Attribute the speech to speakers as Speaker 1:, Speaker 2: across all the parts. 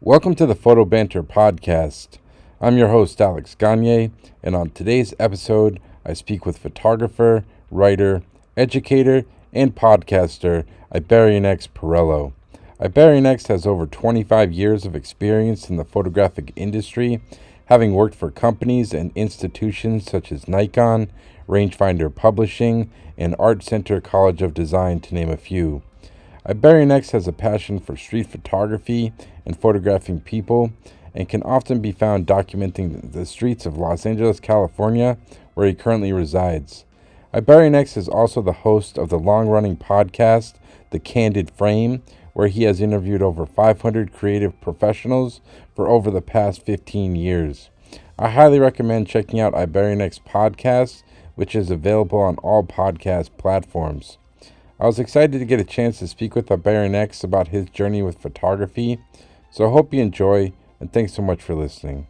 Speaker 1: Welcome to the Photo Banter podcast. I'm your host, Alex Gagne, and on today's episode, I speak with photographer, writer, educator, and podcaster Ibarionex Perello. Ibarionex has over 25 years of experience in the photographic industry, having worked for companies and institutions such as Nikon, Rangefinder Publishing, and Art Center College of Design, to name a few. Ibarionex has a passion for street photography and photographing people, and can often be found documenting the streets of Los Angeles, California, where he currently resides. Ibarionex is also the host of the long-running podcast, The Candid Frame, where he has interviewed over 500 creative professionals for over the past 15 years. I highly recommend checking out Ibarionex podcast, which is available on all podcast platforms. I was excited to get a chance to speak with Ibarionex about his journey with photography, so I hope you enjoy, and thanks so much for listening.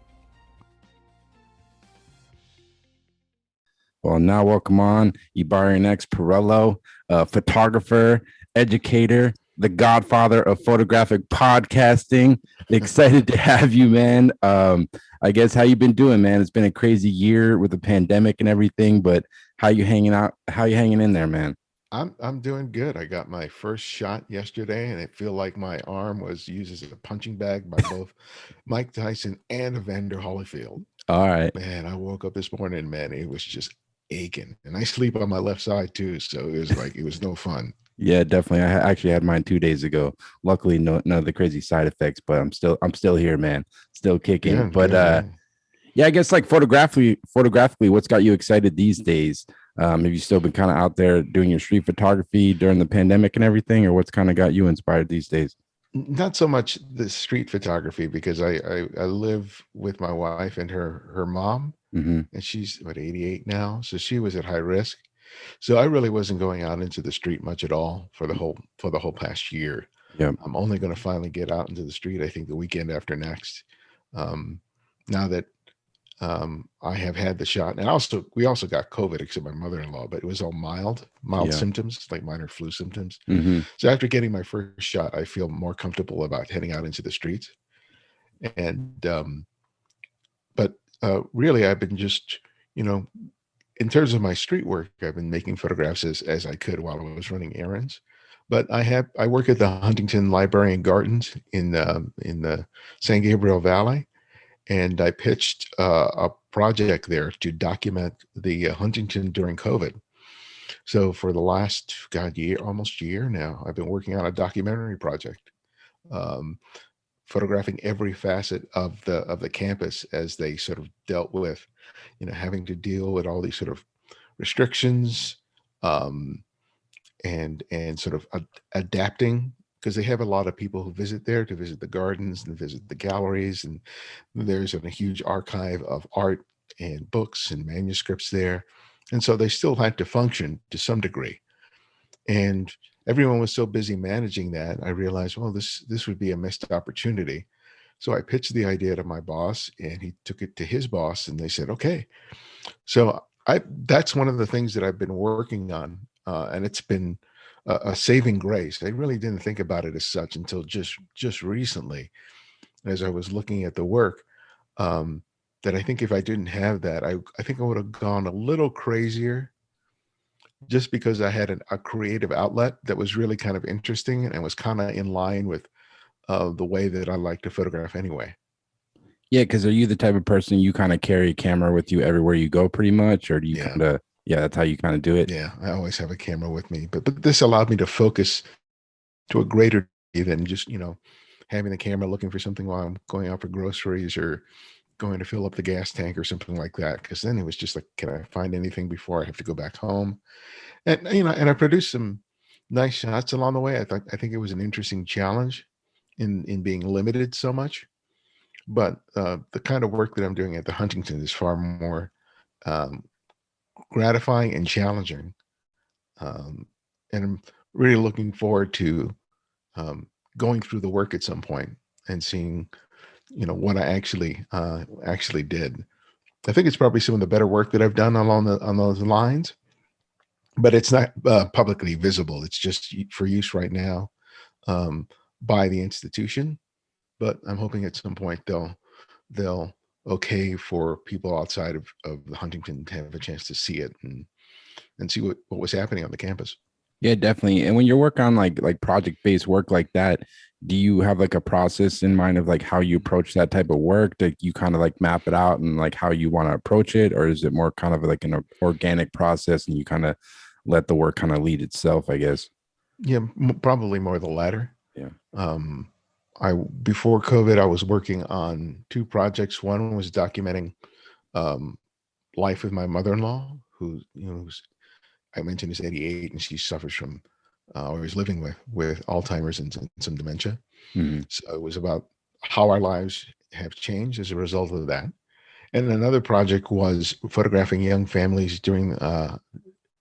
Speaker 1: Well, now welcome on Ibarionex Perello, photographer, educator, the godfather of photographic podcasting. Excited to have you, man. I guess how you been doing, man? It's been a crazy year with the pandemic and everything, but how you hanging out? How you hanging in there, man?
Speaker 2: I'm doing good. I got my first shot yesterday, and it feel like my arm was used as a punching bag by both Mike Tyson and Evander Holyfield.
Speaker 1: All right.
Speaker 2: Man, I woke up this morning, man, it was just aching, and I sleep on my left side too, so it was no fun.
Speaker 1: Yeah, definitely. Actually had mine 2 days ago. Luckily, none of the crazy side effects, but I'm still here, man. Still kicking.
Speaker 2: Yeah,
Speaker 1: But
Speaker 2: good. Yeah.
Speaker 1: yeah, I guess like photographically, what's got you excited these days? Have you still been kind of out there doing your street photography during the pandemic and everything, or what's kind of got you inspired these days?
Speaker 2: Not so much the street photography because I live with my wife and her mom,
Speaker 1: Mm-hmm.
Speaker 2: and she's what 88 now, so she was at high risk. So I really wasn't going out into the street much at all for the whole past year.
Speaker 1: Yeah.
Speaker 2: I'm only going to finally get out into the street, I think, the weekend after next. Um, now that I have had the shot, and also we also got COVID, except my mother-in-law, but it was all mild
Speaker 1: Yeah.
Speaker 2: symptoms, like minor flu symptoms.
Speaker 1: Mm-hmm.
Speaker 2: So after getting my first shot, I feel more comfortable about heading out into the streets. And but really, I've been just, you know, in terms of my street work, I've been making photographs as I could while I was running errands. But I work at the Huntington Library and Gardens in the San Gabriel Valley, and I pitched a project there to document the Huntington during COVID. So for the last year, almost year now, I've been working on a documentary project, um, photographing every facet of the campus as they sort of dealt with, having to deal with all these sort of restrictions, um, and sort of adapting, because they have a lot of people who visit there to visit the gardens and visit the galleries, and there's a huge archive of art and books and manuscripts there, and so they still had to function to some degree. And everyone was so busy managing that, I realized, well, this would be a missed opportunity. So I pitched the idea to my boss, and he took it to his boss, and they said, okay. So I that's one of the things that I've been working on, and it's been a saving grace. I really didn't think about it as such until just recently, as I was looking at the work. Um, that I think if I didn't have that, I think I would have gone a little crazier, just because I had a creative outlet that was really kind of interesting and was kind of in line with the way that I like to photograph anyway.
Speaker 1: Yeah, because are you the type of person you kind of carry a camera with you everywhere you go, pretty much, or do you
Speaker 2: Yeah.
Speaker 1: kind of yeah, that's how you kind of do it?
Speaker 2: Yeah, I always have a camera with me, but this allowed me to focus to a greater degree than just, having the camera looking for something while I'm going out for groceries or going to fill up the gas tank or something like that. Because then it was just like, can I find anything before I have to go back home? And and I produced some nice shots along the way. I think it was an interesting challenge in being limited so much. But the kind of work that I'm doing at the Huntington is far more um, gratifying and challenging. Um, and I'm really looking forward to um, going through the work at some point and seeing, what I actually did. I think it's probably some of the better work that I've done on those lines, but it's not publicly visible. It's just for use right now, um, by the institution. but I'm hoping at some point they'll okay for people outside of the Huntington to have a chance to see it and see what was happening on the campus.
Speaker 1: Yeah, definitely. And when you're working on like project-based work like that, do you have like a process in mind of like how you approach that type of work? Do you kind of like map it out and like how you want to approach it, or is it more kind of like an organic process and you kind of let the work kind of lead itself, I guess?
Speaker 2: Yeah, probably more the latter.
Speaker 1: Yeah.
Speaker 2: Um, I before COVID, I was working on two projects. One was documenting um, life with my mother-in-law, who who's, I mentioned, is 88, and she suffers from or is living with Alzheimer's and some dementia.
Speaker 1: Mhm.
Speaker 2: So it was about how our lives have changed as a result of that. And another project was photographing young families during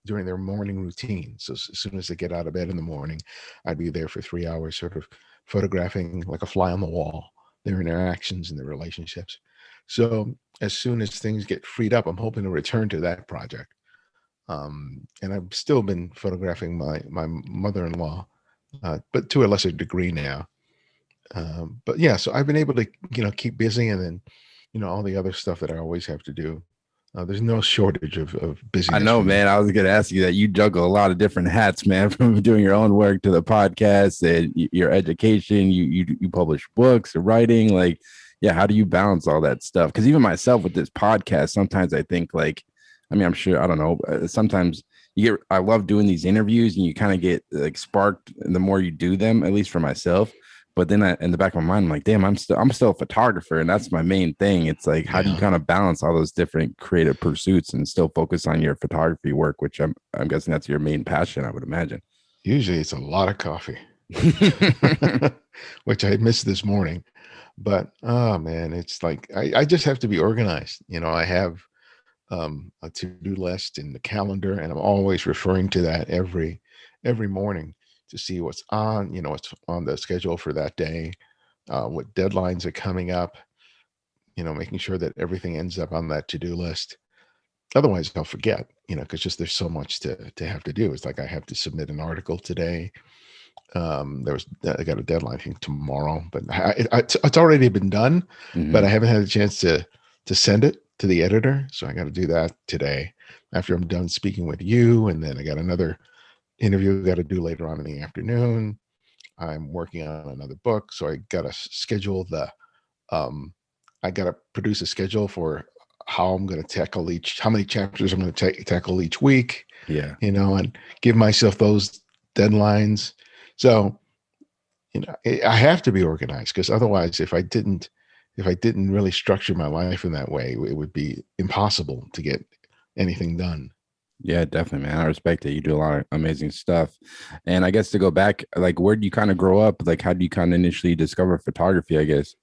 Speaker 2: their morning routine. So as soon as they get out of bed in the morning, I'd be there for 3 hours, sort of photographing like a fly on the wall, their interactions and their relationships. So as soon as things get freed up, I'm hoping to return to that project. And I've still been photographing my mother-in-law, but to a lesser degree now. But yeah, so I've been able to keep busy, and then all the other stuff that I always have to do. There's no shortage of
Speaker 1: I
Speaker 2: busyness
Speaker 1: know,
Speaker 2: for me.
Speaker 1: man. I was going to ask you that. You juggle a lot of different hats, man, from doing your own work to the podcast and your education. You publish books, writing. Like, yeah, how do you balance all that stuff? Because even myself with this podcast, sometimes I think like, I mean, I'm sure I don't know. Sometimes you get. I love doing these interviews, and you kind of get like sparked the more you do them. At least for myself. But then in the back of my mind, I'm like, damn, I'm still a photographer, and that's my main thing. It's like, how do you
Speaker 2: Yeah.
Speaker 1: kind of balance all those different creative pursuits and still focus on your photography work, which I'm guessing that's your main passion, I would imagine.
Speaker 2: Usually it's a lot of coffee, which I missed this morning. But oh man, it's like I just have to be organized. I have a to-do list in the calendar, and I'm always referring to that every morning to see what's what's on the schedule for that day, what deadlines are coming up, making sure that everything ends up on that to-do list. Otherwise I'll forget, because just there's so much to have to do. It's like I have to submit an article today. I got a deadline, I think, tomorrow, but it's already been done, but I
Speaker 1: Mhm.
Speaker 2: haven't had a chance to send it to the editor. So I got to do that today after I'm done speaking with you. And then I got another interview I got to do later on in the afternoon. I'm working on another book. So I got to schedule um, I got to produce a schedule for how I'm going to tackle how many chapters I'm going to tackle each week,
Speaker 1: Yeah.
Speaker 2: and give myself those deadlines. So I have to be organized, because otherwise, if I didn't really structure my life in that way, it would be impossible to get anything done.
Speaker 1: Yeah, definitely, man. I respect it. You do a lot of amazing stuff. And I guess to go back, like, where do you kind of grow up? Like, how do you kind of initially discover photography, I guess?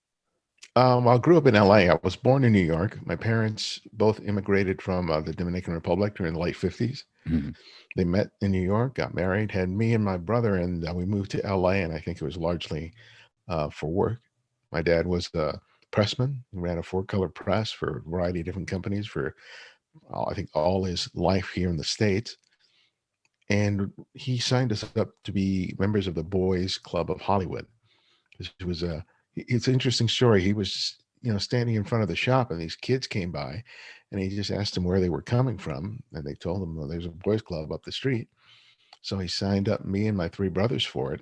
Speaker 2: I grew up in LA. I was born in New York. My parents both immigrated from the Dominican Republic during the late 50s.
Speaker 1: Mhm.
Speaker 2: They met in New York, got married, had me and my brother, and we moved to LA. And I think it was largely for work. My dad was a pressman. He ran a four-color press for a variety of different companies for, I think, all his life here in the States. And he signed us up to be members of the Boys Club of Hollywood. It was it's an interesting story. He was, standing in front of the shop, and these kids came by, and he just asked them where they were coming from, and they told him, well, there's a boys club up the street. So he signed up me and my three brothers for it,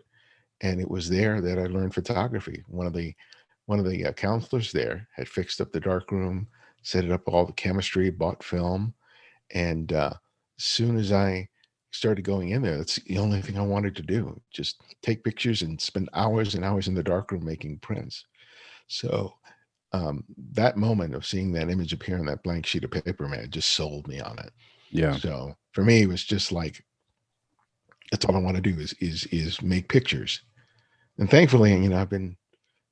Speaker 2: and it was there that I learned photography. One of the counselors there had fixed up the dark room, set it up all the chemistry, bought film, and as soon as I started going in there, that's the only thing I wanted to do. Just take pictures and spend hours and hours in the darkroom making prints. So that moment of seeing that image appear on that blank sheet of paper, man, just sold me on it.
Speaker 1: Yeah.
Speaker 2: So for me, it was just like, that's all I want to do is make pictures. And thankfully, I've been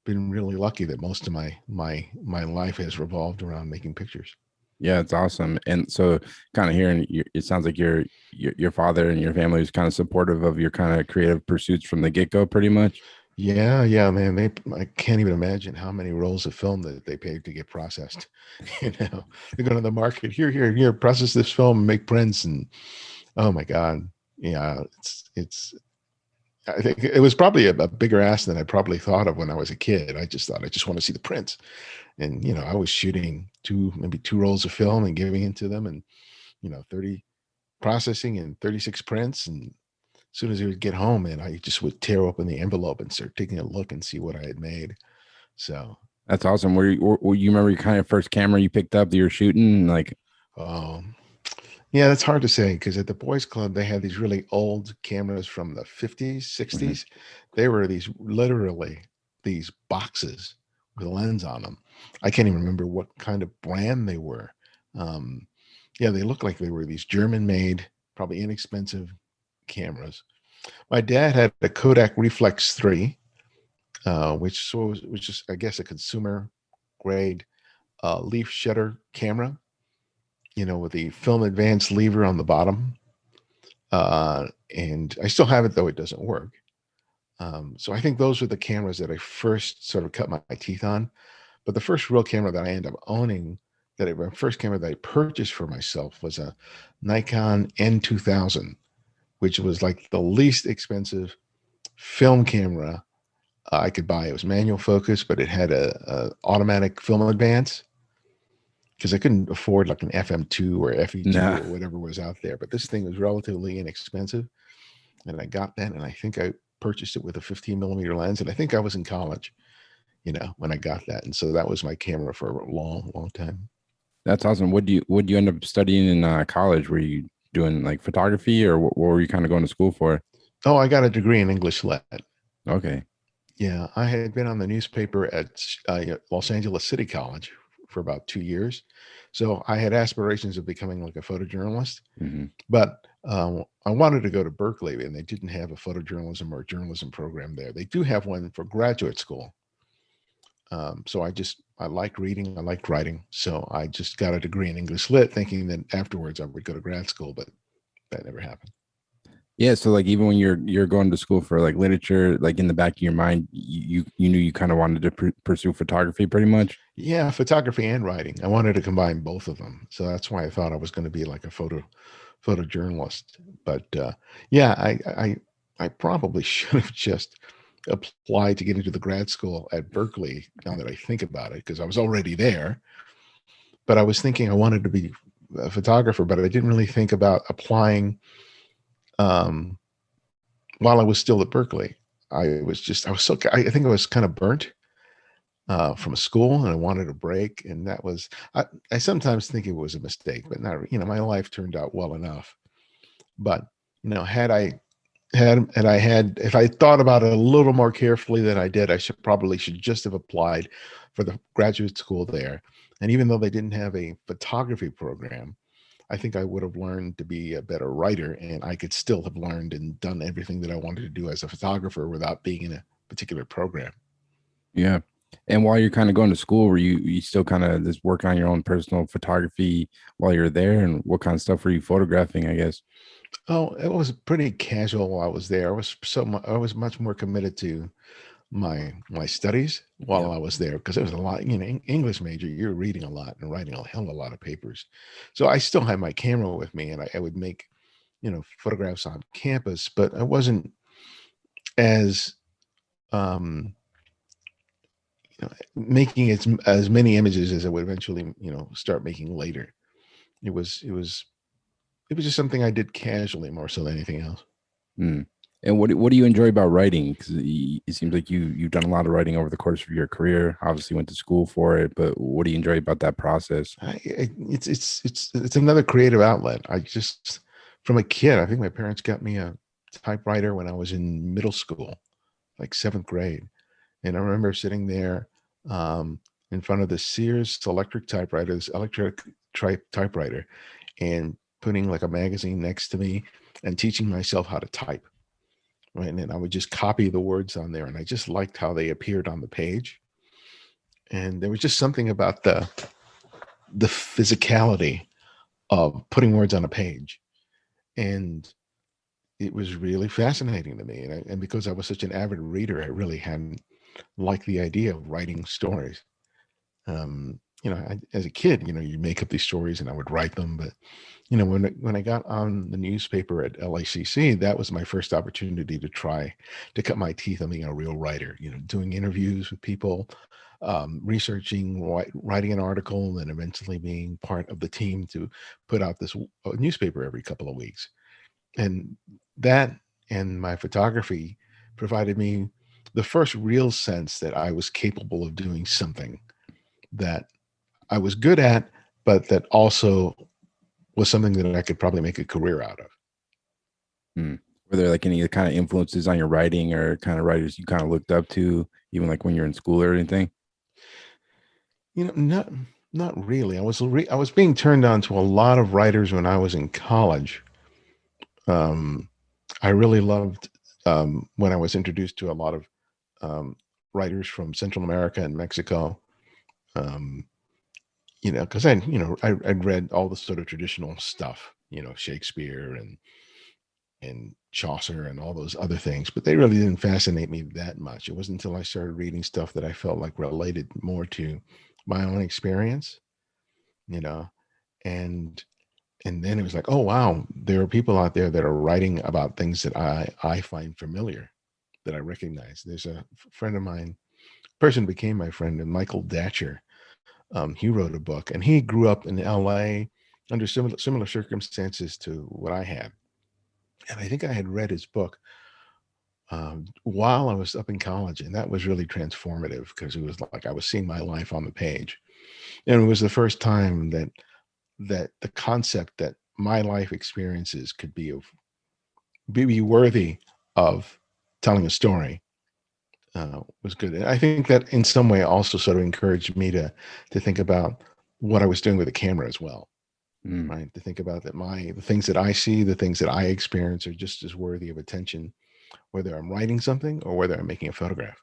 Speaker 2: really lucky that most of my life has revolved around making pictures.
Speaker 1: Yeah, it's awesome. And so, kind of hearing, it sounds like your father and your family was kind of supportive of your kind of creative pursuits from the get go, pretty much.
Speaker 2: Yeah, man. I can't even imagine how many rolls of film that they paid to get processed. They go to the market, here, process this film and make prints. And oh my God. Yeah, it's I think it was probably a bigger ask than I probably thought of when I was a kid. I just thought I just want to see the prints, and I was shooting maybe two rolls of film and giving it to them, and 30 processing and 36 prints, and as soon as he would get home, and I just would tear open the envelope and start taking a look and see what I had made. So,
Speaker 1: That's awesome. Were you remember your kind of first camera you picked up that you were shooting? Like,
Speaker 2: um, yeah, that's hard to say because at the boys' club they had these really old cameras from the 50s,
Speaker 1: mhm.
Speaker 2: 60s. They were literally these boxes with a lens on them. I can't even remember what kind of brand they were. Um, yeah, they looked like they were these German-made, probably inexpensive cameras. My dad had a Kodak Reflex 3, which is, I guess, a consumer grade leaf shutter camera, with the film advance lever on the bottom. And I still have it, though it doesn't work. So I think those were the cameras that I first sort of cut my teeth on. But the first real camera that I ended up owning, my first camera that I purchased for myself was a Nikon N2000, which was like the least expensive film camera I could buy. It was manual focus, but it had a automatic film advance because I couldn't afford like an FM2 or FE2
Speaker 1: Nah,
Speaker 2: or whatever was out there. But this thing was relatively inexpensive, and I got that, and I think I purchased it with a 15 millimeter lens, and I think I was in college, when I got that, and so that was my camera for a long, long time.
Speaker 1: that's awesome. What do you end up studying in college? Were you doing like photography, or what were you kind of going to school for?
Speaker 2: Oh, I got a degree in English Lit.
Speaker 1: Okay.
Speaker 2: Yeah, I had been on the newspaper at Los Angeles City College for about 2 years. So I had aspirations of becoming like a photojournalist,
Speaker 1: Hmm.
Speaker 2: but I wanted to go to Berkeley, and they didn't have a photojournalism or journalism program there. They do have one for graduate school. So I like reading, I like writing. So I just got a degree in English Lit, thinking that afterwards I would go to grad school, but that never happened.
Speaker 1: Yeah, so like even when you're going to school for like literature, like in the back of your mind, you knew you kind of wanted to pursue photography, pretty much.
Speaker 2: Yeah, photography and writing. I wanted to combine both of them. So that's why I thought I was going to be like a photojournalist. But yeah, I probably should have just applied to get into the grad school at Berkeley now that I think about it, because I was already there. But I was thinking I wanted to be a photographer, but I didn't really think about applying um, while I was still at Berkeley. I think I was kind of burnt from school, and I wanted a break. And I sometimes think it was a mistake, but not, my life turned out well enough. But, if I thought about it a little more carefully than I did, I should just have applied for the graduate school there. And even though they didn't have a photography program, I think I would have learned to be a better writer, and I could still have learned and done everything that I wanted to do as a photographer without being in a particular program.
Speaker 1: Yeah. And while you're kind of going to school, were you still kind of just working on your own personal photography while you're there? And what kind of stuff were you photographing, I guess?
Speaker 2: Oh, it was pretty casual while I was there. I was much more committed to my studies while
Speaker 1: Yeah.
Speaker 2: I was there, because it was a lot, English major, you're reading a lot and writing a hell of a lot of papers. So I still had my camera with me, and I would make, photographs on campus, but I wasn't as um making as many images as I would eventually, start making later. It was just something I did casually more so than anything else.
Speaker 1: Mm. And what do you enjoy about writing? Because it seems like you've done a lot of writing over the course of your career. Obviously, went to school for it, but what do you enjoy about that process?
Speaker 2: It's another creative outlet. From a kid, I think my parents got me a typewriter when I was in middle school, like seventh grade. And I remember sitting there in front of the Sears electric typewriter, this typewriter, and putting like a magazine next to me and teaching myself how to type. Right. And then I would just copy the words on there. And I just liked how they appeared on the page. And there was just something about the physicality of putting words on a page. And it was really fascinating to me. And because I was such an avid reader, I really hadn't liked the idea of writing stories. as a kid, you make up these stories and I would write them. But, when I got on the newspaper at LACC, that was my first opportunity to try to cut my teeth on being a real writer, doing interviews with people, researching, writing an article, and eventually being part of the team to put out this newspaper every couple of weeks. And that and my photography provided me the first real sense that I was capable of doing something that I was good at, but that also was something that I could probably make a career out of.
Speaker 1: Were there like any kind of influences on your writing or kind of writers you kind of looked up to, even like when you're in school or anything?
Speaker 2: Not really. I was being turned on to a lot of writers when I was in college. I really loved when I was introduced to a lot of writers from Central America and Mexico. Because I'd read all the sort of traditional stuff, Shakespeare and Chaucer and all those other things, but they really didn't fascinate me that much. It wasn't until I started reading stuff that I felt like related more to my own experience, and then it was like, oh wow, there are people out there that are writing about things that I find familiar, that I recognize. There's a friend of mine, person became my friend, and Michael Datcher. He wrote a book, and he grew up in LA under similar circumstances to what I had. And I think I had read his book while I was up in college, and that was really transformative because it was like I was seeing my life on the page, and it was the first time that the concept that my life experiences could be worthy of telling a story was good. And I think that in some way also sort of encouraged me to think about what I was doing with the camera as well. Right. To think about that the things that I see, the things that I experience are just as worthy of attention, whether I'm writing something or whether I'm making a photograph.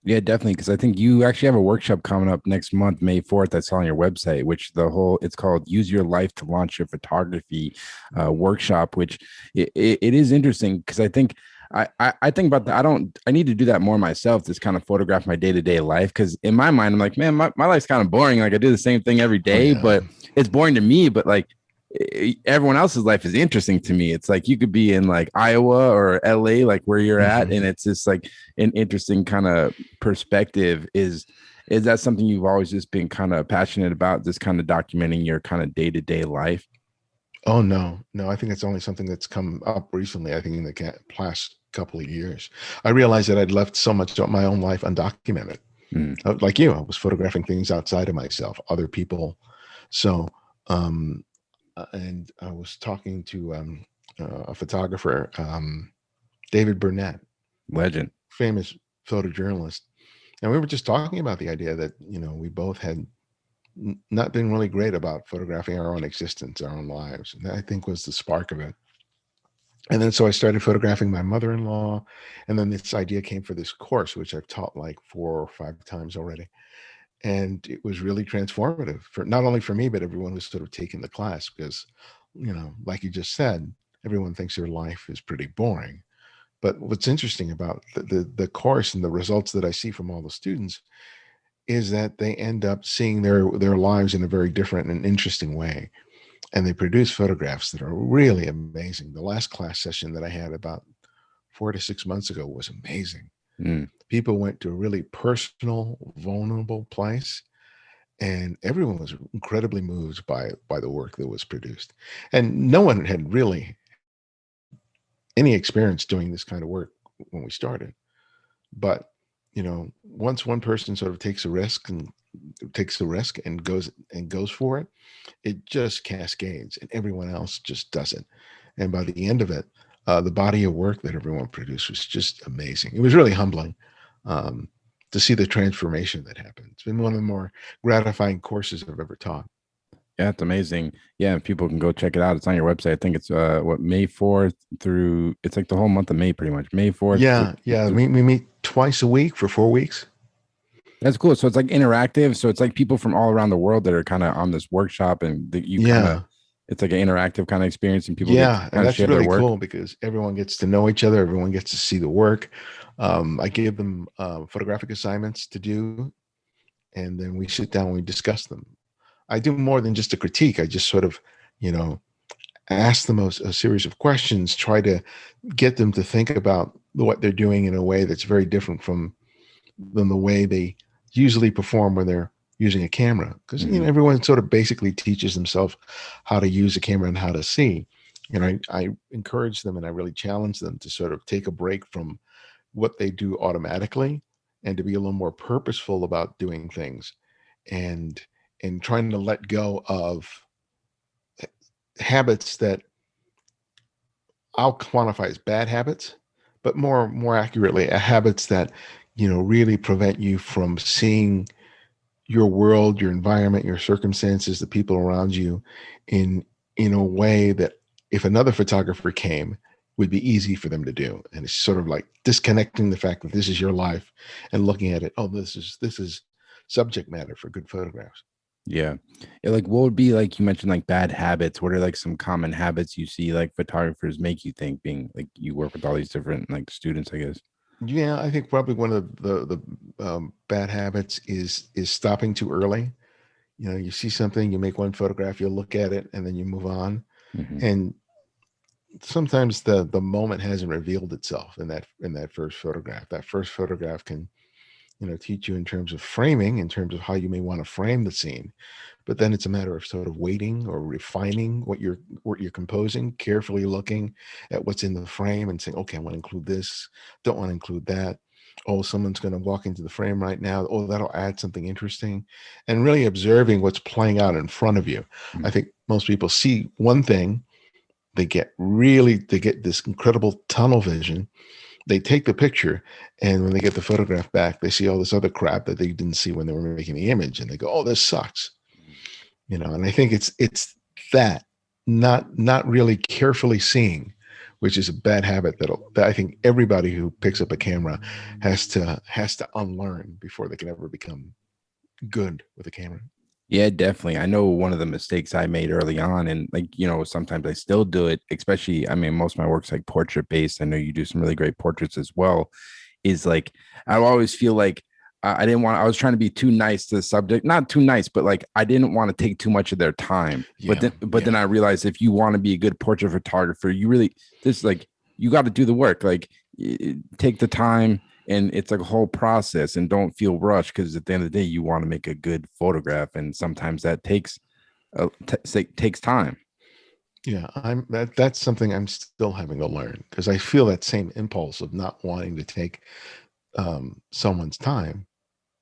Speaker 1: Yeah, definitely. Because I think you actually have a workshop coming up next month, May 4th. That's on your website, which it's called Use Your Life to Launch Your Photography workshop, which it is interesting because I think I think about that. I need to do that more myself, just kind of photograph my day-to-day life. Because in my mind, I'm like, man, my life's kind of boring. Like I do the same thing every
Speaker 2: Oh,
Speaker 1: day,
Speaker 2: yeah.
Speaker 1: but it's boring to me. But like everyone else's life is interesting to me. It's like you could be in like Iowa or LA, like where you're at, and it's just like an interesting kind of perspective. Is that something you've always just been kind of passionate about, just kind of documenting your kind of day-to-day life?
Speaker 2: Oh, no. I think it's only something that's come up recently. I think in the past couple of years, I realized that I'd left so much of my own life undocumented. Like you, I was photographing things outside of myself, other people. So, and I was talking to a photographer, David Burnett,
Speaker 1: Legend.
Speaker 2: famous photojournalist, and we were just talking about the idea that we both had not been really great about photographing our own existence, our own lives, and that I think was the spark of it. And then so I started photographing my mother-in-law, and then this idea came for this course, which I've taught like 4 or 5 times already. And it was really transformative for not only for me, but everyone who's sort of taken the class, because, like you just said, everyone thinks their life is pretty boring. But what's interesting about the course and the results that I see from all the students is that they end up seeing their lives in a very different and interesting way. And they produce photographs that are really amazing. The last class session that I had about 4 to 6 months ago was amazing. People went to a really personal, vulnerable place, and everyone was incredibly moved by the work that was produced. And no one had really any experience doing this kind of work when we started. But once one person sort of takes a risk and goes for it, it just cascades, and everyone else just does it. And by the end of it, the body of work that everyone produced was just amazing. It was really humbling to see the transformation that happened. It's been one of the more gratifying courses I've ever taught.
Speaker 1: Yeah, it's amazing. Yeah, people can go check it out. It's on your website. I think it's May 4th through, it's like the whole month of May, pretty much. May 4th.
Speaker 2: Yeah. We meet twice a week for 4 weeks.
Speaker 1: That's cool. So it's like interactive. So it's like people from all around the world that are kind of on this workshop, and it's like an interactive kind of experience, and people get to
Speaker 2: and that's
Speaker 1: share
Speaker 2: really
Speaker 1: their work.
Speaker 2: cool because everyone gets to know each other. Everyone gets to see the work. I give them photographic assignments to do, and then we sit down and we discuss them. I do more than just a critique. I just sort of, you know, ask them a series of questions, try to get them to think about what they're doing in a way that's very different than the way they usually perform when they're using a camera. Because you know, everyone sort of basically teaches themselves how to use a camera and how to see. And I encourage them and I really challenge them to sort of take a break from what they do automatically and to be a little more purposeful about doing things and trying to let go of habits that I'll quantify as bad habits, but more accurately, habits that, you know, really prevent you from seeing your world, your environment, your circumstances, the people around you in a way that if another photographer came would be easy for them to do. And it's sort of like disconnecting the fact that this is your life and looking at it, oh, this is subject matter for good photographs.
Speaker 1: Yeah. Yeah. Like, what would be, like, you mentioned, like, bad habits? What are, like, some common habits you see, like, photographers make, you think, being, like, you work with all these different, like, students, I guess?
Speaker 2: Yeah, I think probably one of bad habits is stopping too early. You know, you see something, you make one photograph, you look at it, and then you move on.
Speaker 1: Hmm.
Speaker 2: And sometimes the moment hasn't revealed itself in that first photograph. That first photograph can, you know, teach you in terms of framing, in terms of how you may want to frame the scene. But then it's a matter of sort of waiting or refining what you're composing, carefully looking at what's in the frame and saying, okay, I want to include this, don't want to include that. Oh, someone's going to walk into the frame right now. Oh, that'll add something interesting. And really observing what's playing out in front of you. I think most people see one thing, they get this incredible tunnel vision. They take the picture, and when they get the photograph back, they see all this other crap that they didn't see when they were making the image, and they go, oh, this sucks. You know, and I think it's that not really carefully seeing, which is a bad habit that I think everybody who picks up a camera has to unlearn before they can ever become good with a camera.
Speaker 1: Yeah, definitely. I know one of the mistakes I made early on, and, like, you know, sometimes I still do it, especially, I mean, most of my work's like portrait based. I know you do some really great portraits as well. Is like, I always feel like I didn't want, I was trying to be too nice to the subject, not too nice, but, like, I didn't want to take too much of their time. But
Speaker 2: Yeah,
Speaker 1: then I realized, if you want to be a good portrait photographer, you really, this, like, you got to do the work, like, take the time, and it's like a whole process, and don't feel rushed, because at the end of the day, you want to make a good photograph, and sometimes that takes time.
Speaker 2: yeah. That's something I'm still having to learn because I feel that same impulse of not wanting to take someone's time.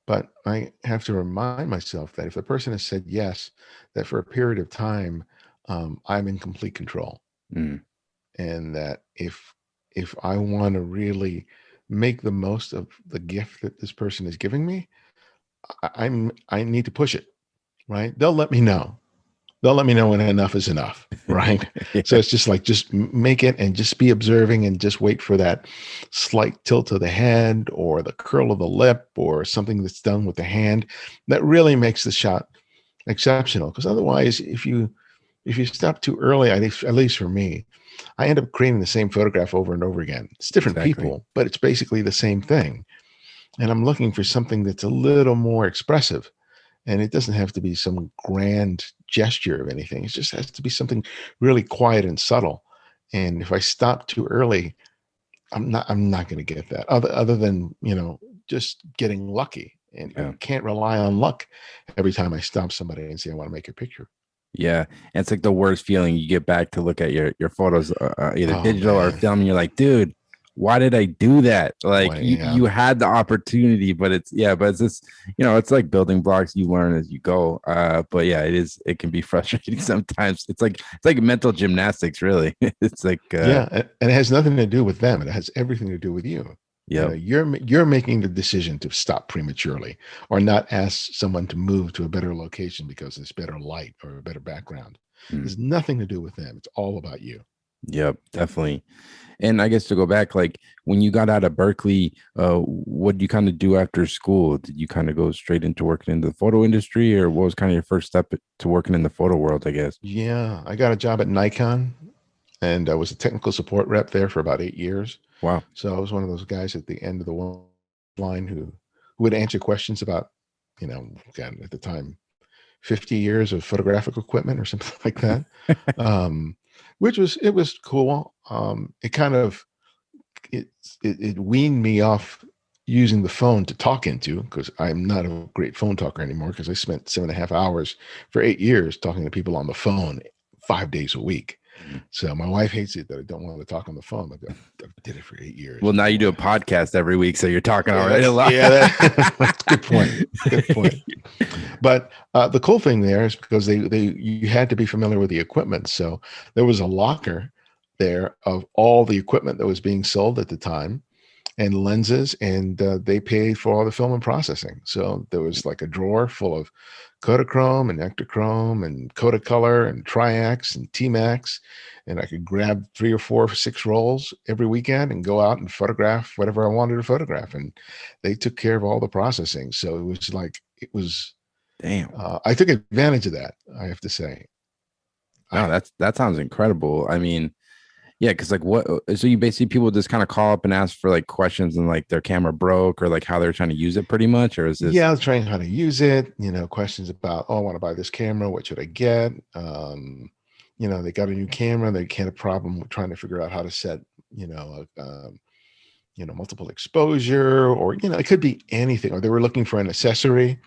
Speaker 2: But I have to remind myself that if the person has said yes, that for a period of time, I'm in complete control,
Speaker 1: Mm,
Speaker 2: and that if I want to really make the most of the gift that this person is giving me, I need to push it. Right? They'll let me know when enough is enough, right? So
Speaker 1: yeah.
Speaker 2: it's just like, just make it and just be observing and just wait for that slight tilt of the head or the curl of the lip or something that's done with the hand that really makes the shot exceptional. Because otherwise, if you stop too early, at least for me, I end up creating the same photograph over and over again. It's different
Speaker 1: Exactly.
Speaker 2: people, but it's basically the same thing. And I'm looking for something that's a little more expressive, and it doesn't have to be some grand gesture of anything. It just has to be something really quiet and subtle. And if I stop too early, I'm not going to get that. Other than, you know, just getting lucky. And
Speaker 1: Yeah.
Speaker 2: I can't rely on luck every time I stop somebody and say I want to make a picture.
Speaker 1: Yeah, and it's like the worst feeling. You get back to look at your photos, either
Speaker 2: Oh
Speaker 1: digital or
Speaker 2: man.
Speaker 1: film, and you're like, dude, why did I do that? Like,
Speaker 2: Why, yeah.
Speaker 1: you had the opportunity, but it's, yeah, but it's just, you know, it's like building blocks. You learn as you go. But yeah, it can be frustrating sometimes. It's like mental gymnastics, really. It's like,
Speaker 2: Yeah, and it has nothing to do with them. It has everything to do with you. You know,
Speaker 1: yep.
Speaker 2: you're making the decision to stop prematurely or not ask someone to move to a better location because there's better light or a better background.
Speaker 1: Mm,
Speaker 2: There's nothing to do with them. It's all about you.
Speaker 1: yep, definitely. And I guess to go back, like, when you got out of Berkeley, what did you kind of do after school? Did you kind of go straight into working in the photo industry, or what was kind of your first step to working in the photo world, I guess?
Speaker 2: Yeah, I got a job at Nikon and I was a technical support rep there for about 8 years.
Speaker 1: Wow.
Speaker 2: So I was one of those guys at the end of the line who would answer questions about again, at the time, 50 years of photographic equipment or something like that. Which was cool. It kind of, it weaned me off using the phone to talk into, because I'm not a great phone talker anymore, because I spent 7.5 hours for 8 years talking to people on the phone 5 days a week. So my wife hates it that I don't want to talk on the phone, but I did it for 8 years.
Speaker 1: Well, now you do a podcast every week, so you're talking already a lot.
Speaker 2: That's good point. Good point. But the cool thing there is because you had to be familiar with the equipment. So there was a locker there of all the equipment that was being sold at the time, and lenses, and they paid for all the film and processing. So there was like a drawer full of Kodachrome and Ektachrome and Kodacolor and Triax and T-Max, and I could grab 3 or 4 or 6 rolls every weekend and go out and photograph whatever I wanted to photograph, and they took care of all the processing. So it was
Speaker 1: Damn.
Speaker 2: I took advantage of that, I have to say.
Speaker 1: No, that sounds incredible. I mean, yeah, because like what? So you basically, people just kind of call up and ask for like questions and like their camera broke or like how they're trying to use it, pretty much, or is this?
Speaker 2: Yeah, I was trying how to use it. Questions about, I want to buy this camera. What should I get? They got a new camera. They had a problem with trying to figure out how to set, multiple exposure, or it could be anything. Or they were looking for an accessory.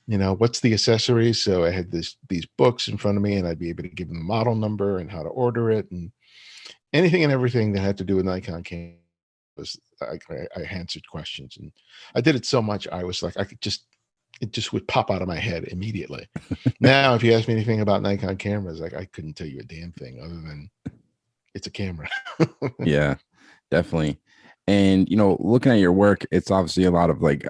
Speaker 2: What's the accessory? So I had these books in front of me, and I'd be able to give them the model number and how to order it, and anything and everything that had to do with Nikon came. I answered questions, and I did it so much I was like, it just would pop out of my head immediately. Now, if you ask me anything about Nikon cameras, like I couldn't tell you a damn thing other than it's a camera.
Speaker 1: Yeah, definitely. And looking at your work, it's obviously a lot of like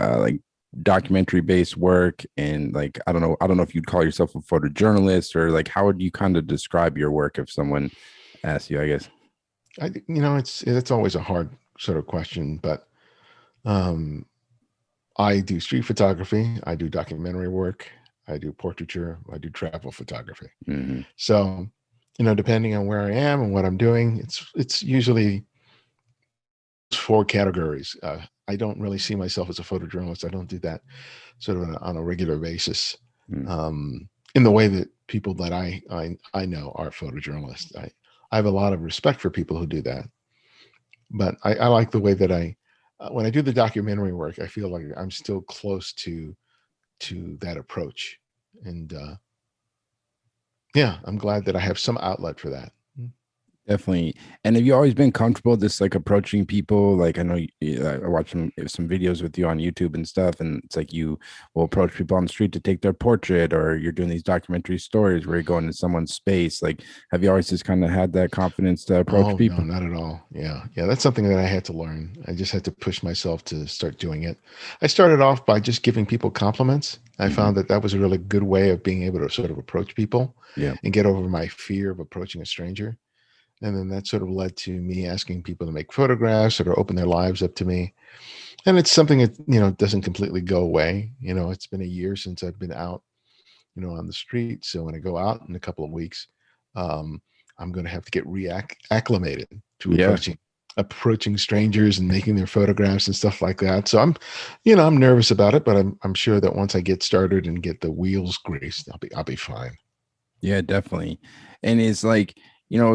Speaker 1: documentary based work, and like I don't know if you'd call yourself a photojournalist, or like how would you kind of describe your work if someone asked you, I guess?
Speaker 2: It's always a hard sort of question, but I do street photography, I do documentary work, I do portraiture, I do travel photography.
Speaker 1: Mm-hmm.
Speaker 2: So, depending on where I am and what I'm doing, it's usually 4 categories. I don't really see myself as a photojournalist. I don't do that sort of on a regular basis. In the way that people that I know are photojournalists. I have a lot of respect for people who do that, but I like the way that when I do the documentary work, I feel like I'm still close to that approach, and yeah, I'm glad that I have some outlet for that.
Speaker 1: Definitely. And have you always been comfortable just like approaching people? Like I know I watch some videos with you on YouTube and stuff, and it's like you will approach people on the street to take their portrait, or you're doing these documentary stories where you go into someone's space. Like, have you always just kind of had that confidence to approach people?
Speaker 2: No, not at all. Yeah, that's something that I had to learn. I just had to push myself to start doing it. I started off by just giving people compliments. I found that was a really good way of being able to sort of approach people, and get over my fear of approaching a stranger. And then that sort of led to me asking people to make photographs or to open their lives up to me. And it's something that, doesn't completely go away. It's been a year since I've been out, on the street. So when I go out in a couple of weeks, I'm going to have to get acclimated to approaching strangers and making their photographs and stuff like that. So I'm nervous about it, but I'm sure that once I get started and get the wheels greased, I'll be fine.
Speaker 1: Yeah, definitely. And it's like,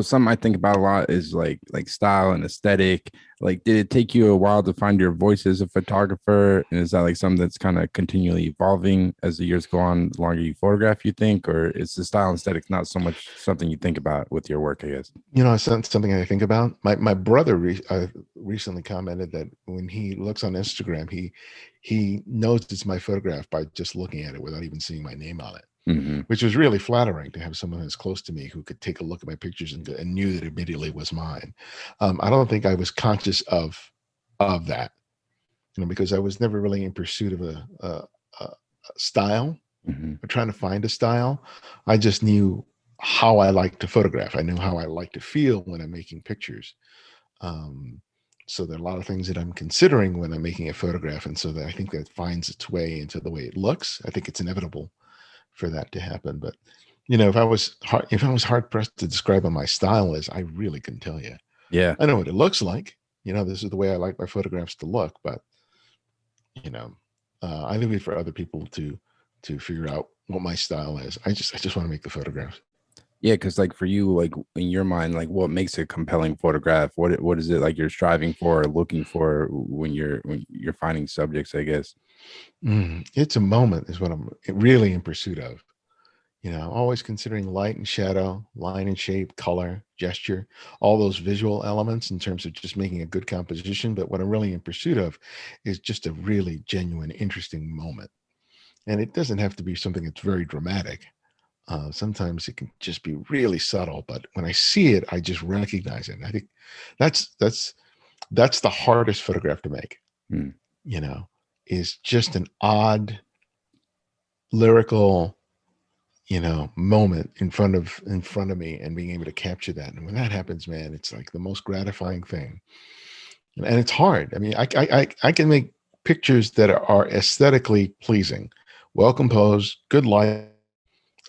Speaker 1: something I think about a lot is like style and aesthetic. Like, did it take you a while to find your voice as a photographer? And is that like something that's kind of continually evolving as the years go on, the longer you photograph, you think? Or is the style and aesthetic not so much something you think about with your work, I guess?
Speaker 2: It's something I think about. My brother recently commented that when he looks on Instagram, he knows it's my photograph by just looking at it without even seeing my name on it. Which was really flattering to have someone that's close to me who could take a look at my pictures and knew that immediately was mine. I don't think I was conscious of that, because I was never really in pursuit of a style or trying to find a style. I just knew how I like to photograph. I knew how I like to feel when I'm making pictures. So there are a lot of things that I'm considering when I'm making a photograph, and so that I think that finds its way into the way it looks. I think it's inevitable for that to happen. But if I was hard pressed to describe what my style is, I really couldn't tell you.
Speaker 1: Yeah,
Speaker 2: I know what it looks like. This is the way I like my photographs to look. But I leave it for other people to figure out what my style is. I just want to make the photographs.
Speaker 1: Yeah, because like for you, like in your mind, like what makes a compelling photograph? What is it like you're striving for or looking for when you're finding subjects, I guess?
Speaker 2: It's a moment is what I'm really in pursuit of. Always considering light and shadow, line and shape, color, gesture, all those visual elements in terms of just making a good composition. But what I'm really in pursuit of is just a really genuine, interesting moment. And it doesn't have to be something that's very dramatic. Sometimes it can just be really subtle, but when I see it, I just recognize it. And I think that's that's the hardest photograph to make.
Speaker 1: Hmm.
Speaker 2: You know, is just an odd lyrical moment in front of me and being able to capture that. And when that happens, man, it's like the most gratifying thing. And it's hard. I mean, I can make pictures that are aesthetically pleasing, well composed, good light,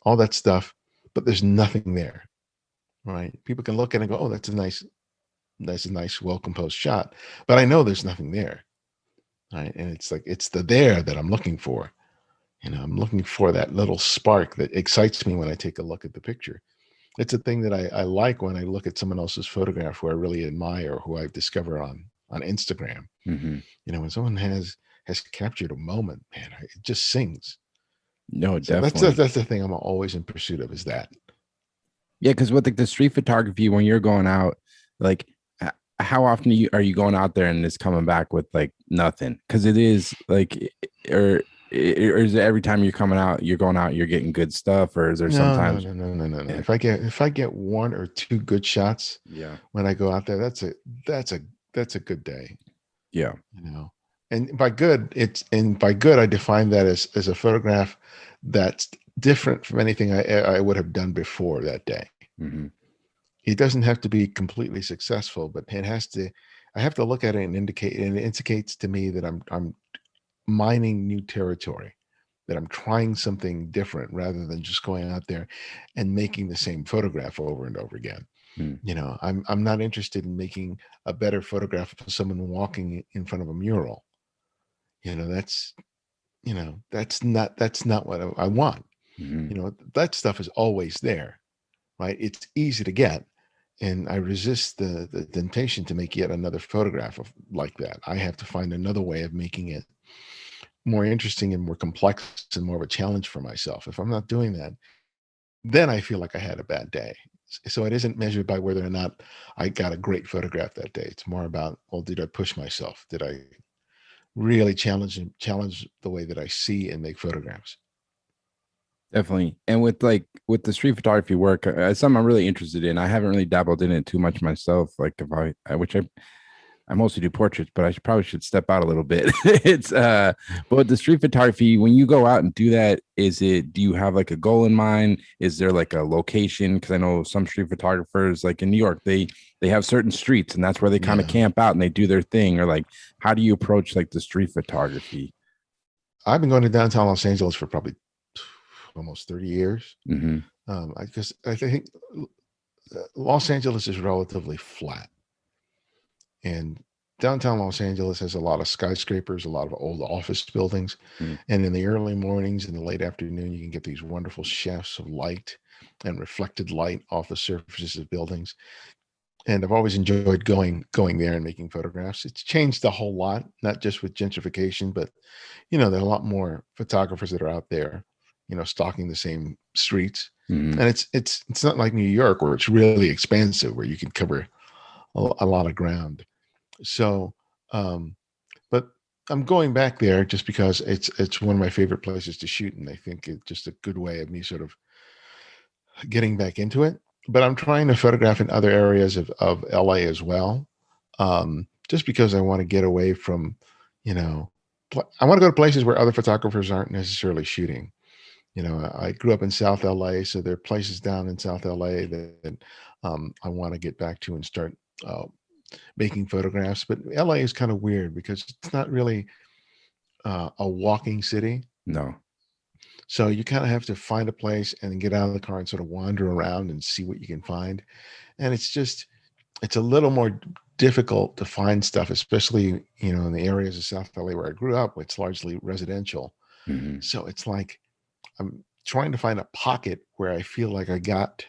Speaker 2: all that stuff, but there's nothing there. Right? People can look at it and go, "Oh, that's a nice, well composed shot," but I know there's nothing there. Right? And it's like it's the there that I'm looking for. I'm looking for that little spark that excites me when I take a look at the picture. It's a thing that I like when I look at someone else's photograph who I really admire, who I discover on Instagram.
Speaker 1: Hmm.
Speaker 2: When someone has captured a moment, man, it just sings.
Speaker 1: No,
Speaker 2: So that's
Speaker 1: definitely.
Speaker 2: that's the thing I'm always in pursuit of is that.
Speaker 1: Yeah, because with like the street photography, when you're going out, like how often are you going out there and it's coming back with like nothing? Because it is like, or is it every time you're coming out, you're going out, you're getting good stuff, or is there
Speaker 2: No, no,
Speaker 1: sometimes?
Speaker 2: no, no, no, no, no.
Speaker 1: Yeah,
Speaker 2: If I get one or two good shots
Speaker 1: yeah,
Speaker 2: when I go out there, that's a good day.
Speaker 1: yeah.
Speaker 2: you know and by good I define that as a photograph that's different from anything I would have done before that day.
Speaker 1: Hmm.
Speaker 2: It doesn't have to be completely successful, but I have to look at it and it indicates to me that I'm mining new territory, that I'm trying something different rather than just going out there and making the same photograph over and over again.
Speaker 1: Mm.
Speaker 2: I'm not interested in making a better photograph of someone walking in front of a mural. you know that's that's not what I want.
Speaker 1: Hmm.
Speaker 2: That stuff is always there, right? It's easy to get, and I resist the temptation to make yet another photograph of like that. I have to find another way of making it more interesting and more complex and more of a challenge for myself. If I'm not doing that, then I feel like I had a bad day. So it isn't measured by whether or not I got a great photograph that day. It's more about, well, did I push myself? Did I really challenge the way that I see and make photographs?
Speaker 1: Definitely. And with the street photography work, it's something I'm really interested in. I haven't really dabbled in it too much myself. Like if which I mostly do portraits, but probably should step out a little bit. It's but the street photography, when you go out and do that, do you have like a goal in mind? Is there like a location? Because I know some street photographers, like in New York, they have certain streets and that's where they kind of
Speaker 2: Yeah.
Speaker 1: camp out and they do their thing. Or like, how do you approach like the street photography?
Speaker 2: I've been going to downtown Los Angeles for probably almost 30 years.
Speaker 1: Hmm.
Speaker 2: Because I think Los Angeles is relatively flat, and downtown Los Angeles has a lot of skyscrapers, a lot of old office buildings,
Speaker 1: Mm.
Speaker 2: and in the early mornings and the late afternoon, you can get these wonderful shafts of light and reflected light off the surfaces of buildings. And I've always enjoyed going there and making photographs. It's changed a whole lot, not just with gentrification, but there are a lot more photographers that are out there, stalking the same streets.
Speaker 1: Hmm.
Speaker 2: And it's not like New York where it's really expansive, where you can cover a lot of ground. So, um, but I'm going back there just because it's one of my favorite places to shoot, and I think it's just a good way of me sort of getting back into it. But I'm trying to photograph in other areas of LA as well, just because I want to get away from, you know, I want to go to places where other photographers aren't necessarily shooting. I grew up in South LA, so there are places down in South LA that I want to get back to and start uh, making photographs. But LA is kind of weird because it's not really a walking city.
Speaker 1: No.
Speaker 2: So you kind of have to find a place and then get out of the car and sort of wander around and see what you can find. And it's a little more. difficult to find stuff, especially, in the areas of South LA where I grew up. It's largely residential.
Speaker 1: Hmm.
Speaker 2: So it's like I'm trying to find a pocket where I feel like I got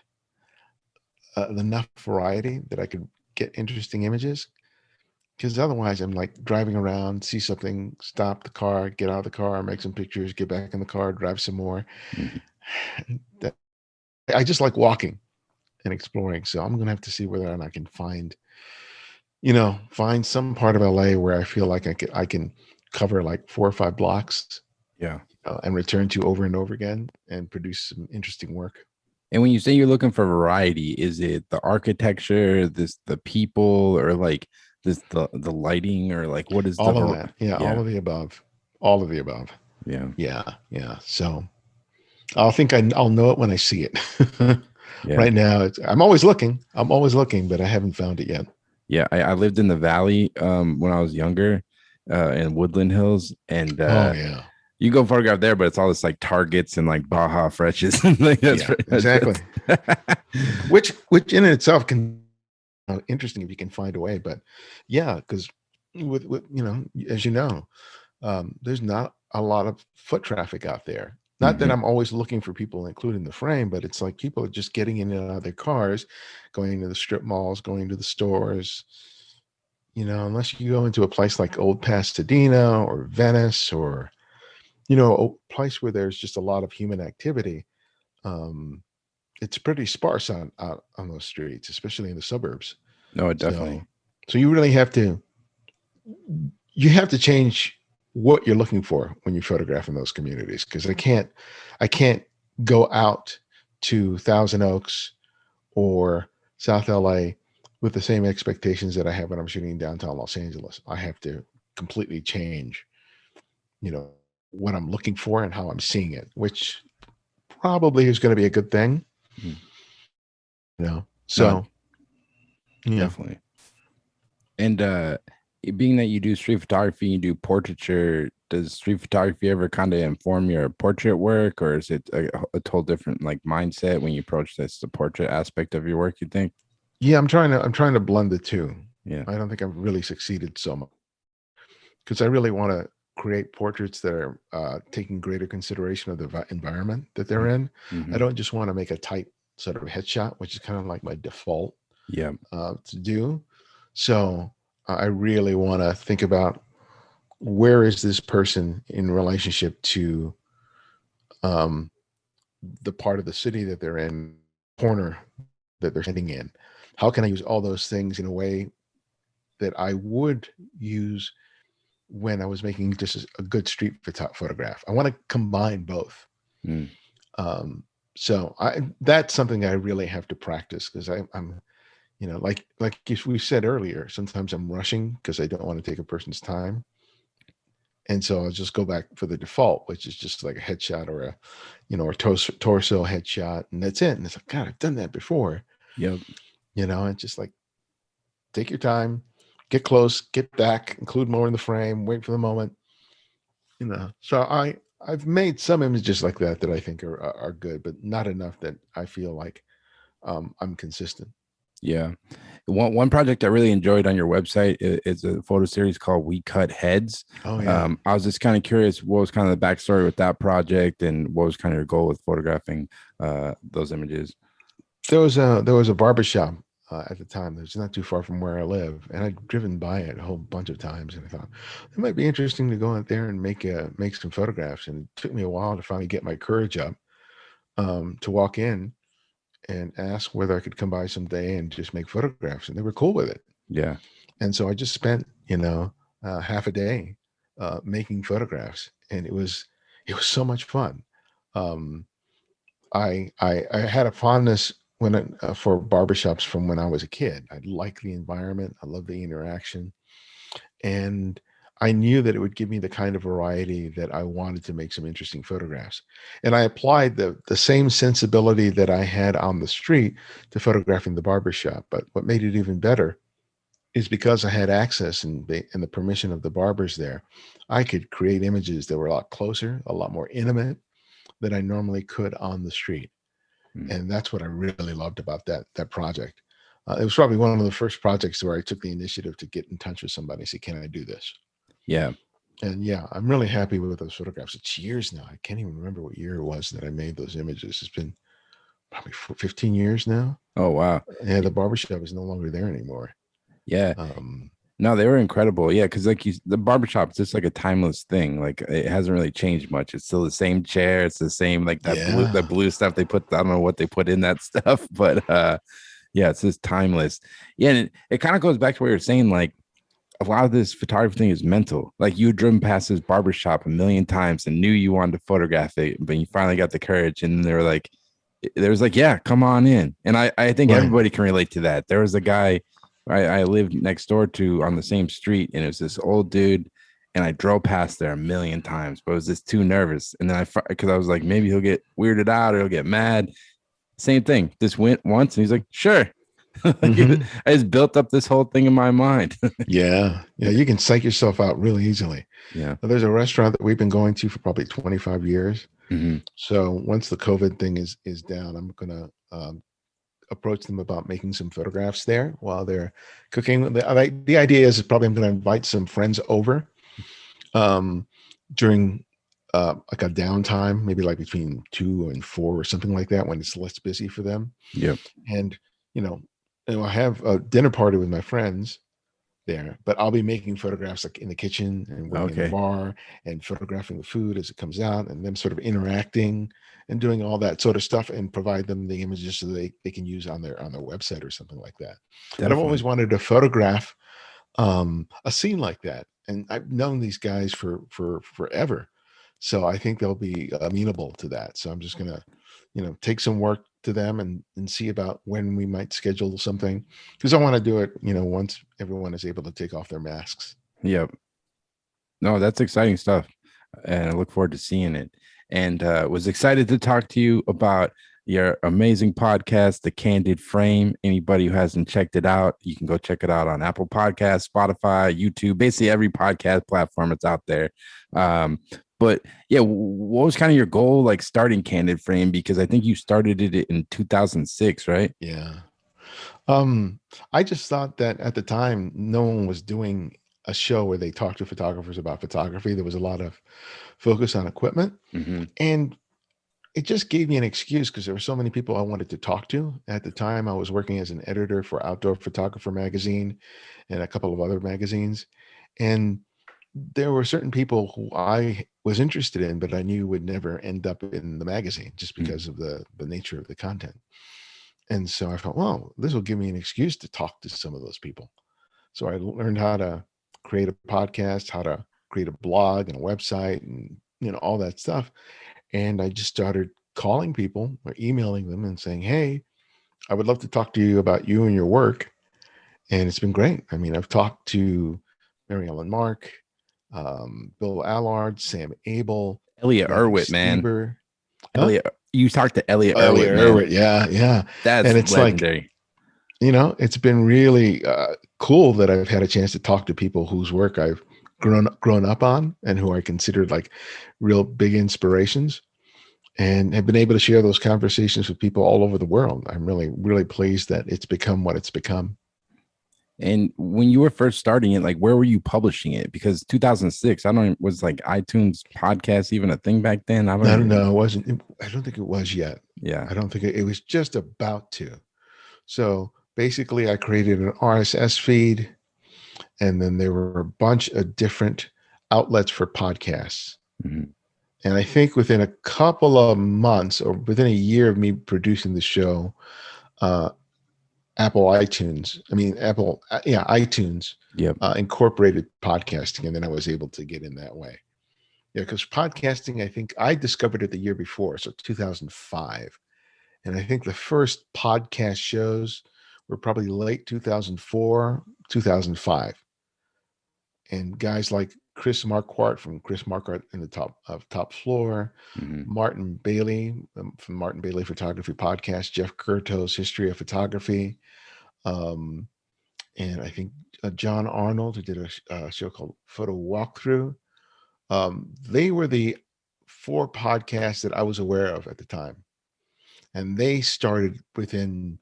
Speaker 2: enough variety that I could get interesting images. Because otherwise, I'm like driving around, see something, stop the car, get out of the car, make some pictures, get back in the car, drive some more.
Speaker 1: Hmm.
Speaker 2: That, I just like walking and exploring. So I'm gonna have to see whether or not I can find some part of LA where I feel like I can cover like 4 or 5 blocks,
Speaker 1: Yeah.
Speaker 2: and return to over and over again and produce some interesting work.
Speaker 1: And when you say you're looking for variety, is it the architecture, the people, or like the lighting, or like what is
Speaker 2: All of that. Yeah, all
Speaker 1: yeah,
Speaker 2: of the above. All of the above.
Speaker 1: yeah,
Speaker 2: Yeah, yeah. So I'll know it when I see it.
Speaker 1: yeah,
Speaker 2: Right now, I'm always looking. I'm always looking, but I haven't found it yet.
Speaker 1: yeah. I lived in the valley when I was younger, in Woodland Hills, and
Speaker 2: Oh yeah,
Speaker 1: you go photograph there, but it's all this like Targets and like Baja Freshes. Like that's
Speaker 2: yeah,
Speaker 1: pretty much
Speaker 2: exactly.
Speaker 1: it.
Speaker 2: Which in itself can interesting if you can find a way. But yeah, because with as you know, there's not a lot of foot traffic out there. Not that
Speaker 1: Hmm.
Speaker 2: I'm always looking for people, including the frame, but it's like people are just getting in and out of their cars, going to the strip malls, going to the stores. Unless you go into a place like Old Pasadena or Venice, or a place where there's just a lot of human activity. Um, it's pretty sparse out on those streets, especially in the suburbs.
Speaker 1: No,
Speaker 2: So,
Speaker 1: definitely.
Speaker 2: so you really have to change what you're looking for when you photograph in those communities, because I can't go out to Thousand Oaks or South LA with the same expectations that I have when I'm shooting in downtown Los Angeles. I have to completely change, you know, what I'm looking for and how I'm seeing it, which probably is going to be a good thing,
Speaker 1: Mm.
Speaker 2: you know.
Speaker 1: No,
Speaker 2: So, yeah.
Speaker 1: definitely. And being that you do street photography, you do portraiture, does street photography ever kind of inform your portrait work, or is it a total different like mindset when you approach this the portrait aspect of your work, you think?
Speaker 2: Yeah, I'm trying to blend the two.
Speaker 1: Yeah.
Speaker 2: I don't think I've really succeeded so much, because I really want to create portraits that are taking greater consideration of the environment that they're in. I
Speaker 1: Mm-hmm.
Speaker 2: don't just want to make a tight sort of headshot, which is kind of like my default
Speaker 1: Yeah.
Speaker 2: to do. So I really want to think about, where is this person in relationship to um, the part of the city that they're in, corner that they're standing in. How can I use all those things in a way that I would use when I was making just a good street photograph? I want to combine both.
Speaker 1: Mm.
Speaker 2: Um, so that's something I really have to practice, because I'm like we said earlier, sometimes I'm rushing because I don't want to take a person's time. And so I'll just go back for the default, which is just like a headshot or a torso headshot, and that's it. And it's like, God, I've done that before.
Speaker 1: Yep.
Speaker 2: It's just like, take your time, get close, get back, include more in the frame, wait for the moment. So I've made some images like that I think are good, but not enough that I feel like I'm consistent.
Speaker 1: Yeah. One project I really enjoyed on your website is a photo series called We Cut Heads.
Speaker 2: Oh yeah.
Speaker 1: I was just kind of curious what was kind of the backstory with that project and what was kind of your goal with photographing those images.
Speaker 2: There was a barbershop at the time that's not too far from where I live, and I'd driven by it a whole bunch of times, and I thought it might be interesting to go out there and make some photographs. And it took me a while to finally get my courage up, to walk in and ask whether I could come by someday and just make photographs, and they were cool with it.
Speaker 1: Yeah.
Speaker 2: And so I just spent half a day making photographs, and it was so much fun. Um, I had a fondness for barbershops from when I was a kid. I like the environment. I love the interaction, and I knew that it would give me the kind of variety that I wanted to make some interesting photographs. And I applied the same sensibility that I had on the street to photographing the barbershop. But what made it even better is, because I had access and the permission of the barbers there, I could create images that were a lot closer, a lot more intimate than I normally could on the street.
Speaker 1: Mm.
Speaker 2: And that's what I really loved about that project. It was probably one of the first projects where I took the initiative to get in touch with somebody and say, can I do this?
Speaker 1: Yeah.
Speaker 2: And yeah, I'm really happy with those photographs. It's years now. I can't even remember what year it was that I made those images. It's been probably 15 years now.
Speaker 1: Oh, wow.
Speaker 2: Yeah, the barbershop is no longer there anymore.
Speaker 1: Yeah.
Speaker 2: Um,
Speaker 1: No, they were incredible. Yeah, because like the barbershop is just like a timeless thing. Like it hasn't really changed much. It's still the same chair. It's the same like
Speaker 2: yeah.
Speaker 1: that blue stuff they put. I don't know what they put in that stuff, but yeah, it's just timeless. Yeah, and it kind of goes back to what you're saying. Like a lot of this photography thing is mental. Like you driven past this barbershop a million times and knew you wanted to photograph it, but you finally got the courage, and they were like, there was like, yeah, come on in. And I think
Speaker 2: Right.
Speaker 1: everybody can relate to that. There was a guy I lived next door to on the same street, and it was this old dude. And I drove past there a million times, but I was just too nervous. And then because I was like, maybe he'll get weirded out or he'll get mad. Same thing. Just went once, and he's like, sure.
Speaker 2: Mm-hmm.
Speaker 1: I just built up this whole thing in my mind.
Speaker 2: Yeah. Yeah. You can psych yourself out really easily.
Speaker 1: Yeah.
Speaker 2: There's a restaurant that we've been going to for probably 25 years.
Speaker 1: Mm-hmm.
Speaker 2: So once the COVID thing is down, I'm going to approach them about making some photographs there while they're cooking. The idea is probably I'm going to invite some friends over during like a downtime, maybe like between 2 and 4 or something like that, when it's less busy for them.
Speaker 1: Yep.
Speaker 2: And, you know, I have a dinner party with my friends there, but I'll be making photographs like in the kitchen and working in the
Speaker 1: Okay.
Speaker 2: bar and photographing the food as it comes out, and them sort of interacting and doing all that sort of stuff, and provide them the images so they can use on their website or something like that. But I've always
Speaker 1: Definitely.
Speaker 2: wanted to photograph a scene like that, and I've known these guys for forever, so I think they'll be amenable to that. So I'm just gonna, take some work to them and see about when we might schedule something, because I want to do it, once everyone is able to take off their masks.
Speaker 1: Yep. No, that's exciting stuff. And I look forward to seeing it. And was excited to talk to you about your amazing podcast, The Candid Frame. Anybody who hasn't checked it out, you can go check it out on Apple Podcasts, Spotify, YouTube, basically every podcast platform that's out there. But yeah, what was kind of your goal, like starting Candid Frame? Because I think you started it in 2006, right?
Speaker 2: Yeah. Um, I just thought that at the time, no one was doing a show where they talked to photographers about photography. There was a lot of focus on equipment,
Speaker 1: Mm-hmm.
Speaker 2: and it just gave me an excuse because there were so many people I wanted to talk to. At the time, I was working as an editor for Outdoor Photographer magazine and a couple of other magazines. And there were certain people who I was interested in, but I knew would never end up in the magazine just because of the nature of the content. And so I thought, well, this will give me an excuse to talk to some of those people. So I learned how to create a podcast, how to create a blog and a website, and all that stuff. And I just started calling people or emailing them and saying, hey, I would love to talk to you about you and your work. And it's been great. I mean, I've talked to Mary Ellen Mark, Bill Allard, Sam Abel,
Speaker 1: Elliot
Speaker 2: Matthew
Speaker 1: Irwit, man.
Speaker 2: Stieber. Huh?
Speaker 1: Elliot, you talked to Elliot Irwit,
Speaker 2: Elliot
Speaker 1: man.
Speaker 2: Irwit. Yeah, yeah.
Speaker 1: That's
Speaker 2: And it's like,
Speaker 1: legendary.
Speaker 2: it's been really cool that I've had a chance to talk to people whose work I've grown up on and who I considered like real big inspirations, and have been able to share those conversations with people all over the world. I'm really, really pleased that it's become what it's become.
Speaker 1: And when you were first starting it, like where were you publishing it? Because 2006, I don't was like iTunes podcast even a thing back then? I don't
Speaker 2: I don't
Speaker 1: even.
Speaker 2: know. It wasn't. I don't think it was yet.
Speaker 1: Yeah.
Speaker 2: I don't think it was just about to. So basically, I created an RSS feed, and then there were a bunch of different outlets for podcasts.
Speaker 1: Mhm.
Speaker 2: And I think within a couple of months or within a year of me producing the show, uh, iTunes,
Speaker 1: Yep.
Speaker 2: incorporated podcasting, and then I was able to get in that way. Yeah, because podcasting, I think I discovered it the year before, so 2005. And I think the first podcast shows were probably late 2004, 2005. And guys like Chris Marquardt from Chris Marquardt in the Top Floor,
Speaker 1: Mhm.
Speaker 2: Martin Bailey from Martin Bailey Photography Podcast, Jeff Curto's History of Photography, um, and I think John Arnold, who did a show called Photo Walkthrough. They were the 4 podcasts that I was aware of at the time, and they started within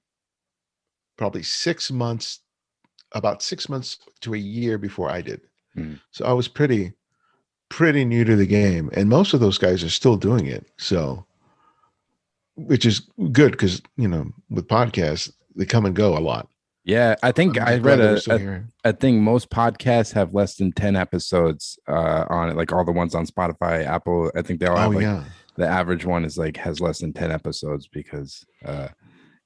Speaker 2: probably 6 months, about 6 months to a year before I did.
Speaker 1: Mm.
Speaker 2: So I was pretty new to the game, and most of those guys are still doing it. So, which is good because with podcasts they come and go a lot.
Speaker 1: Yeah, I think
Speaker 2: I'm
Speaker 1: I
Speaker 2: just
Speaker 1: read
Speaker 2: glad that we're still here.
Speaker 1: I think most podcasts have less than 10 episodes on it, like all the ones on Spotify, Apple. I think they all
Speaker 2: Oh
Speaker 1: have like
Speaker 2: yeah,
Speaker 1: the average one is like has less than 10 episodes because man,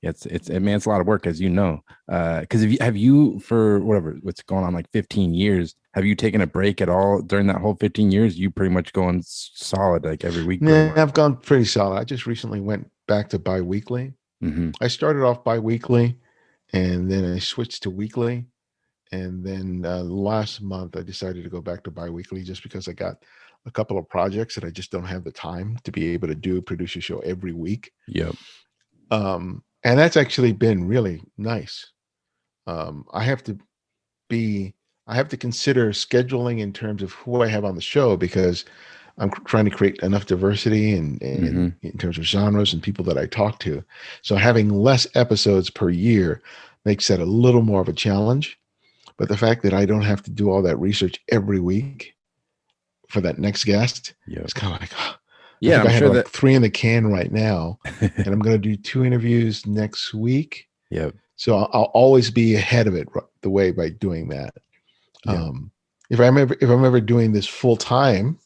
Speaker 1: it's a lot of work, as you know. Because have you for what's going on like 15 years, have you taken a break at all during that whole 15 years? You pretty much going solid like every week, pretty
Speaker 2: yeah.
Speaker 1: much.
Speaker 2: I've gone pretty solid. I just recently went back to bi-weekly.
Speaker 1: Mm-hmm.
Speaker 2: I started off bi-weekly, and then I switched to weekly. And then last month, I decided to go back to biweekly just because I got a couple of projects that I just don't have the time to be able to produce a show every week.
Speaker 1: Yep.
Speaker 2: And that's actually been really nice. I have to be, I have to consider scheduling in terms of who I have on the show because I'm trying to create enough diversity and
Speaker 1: Mm-hmm.
Speaker 2: in terms of genres and people that I talk to. So having less episodes per year makes that a little more of a challenge. But the fact that I don't have to do all that research every week for that next guest,
Speaker 1: Yep.
Speaker 2: it's kind of like, I
Speaker 1: Yeah,
Speaker 2: think
Speaker 1: I'm
Speaker 2: I have
Speaker 1: sure
Speaker 2: like
Speaker 1: that.
Speaker 2: 3 in the can right now, and I'm going to do 2 interviews next week.
Speaker 1: Yep.
Speaker 2: So I'll always be ahead of it the way by doing that.
Speaker 1: Yep.
Speaker 2: If I'm ever doing this full time,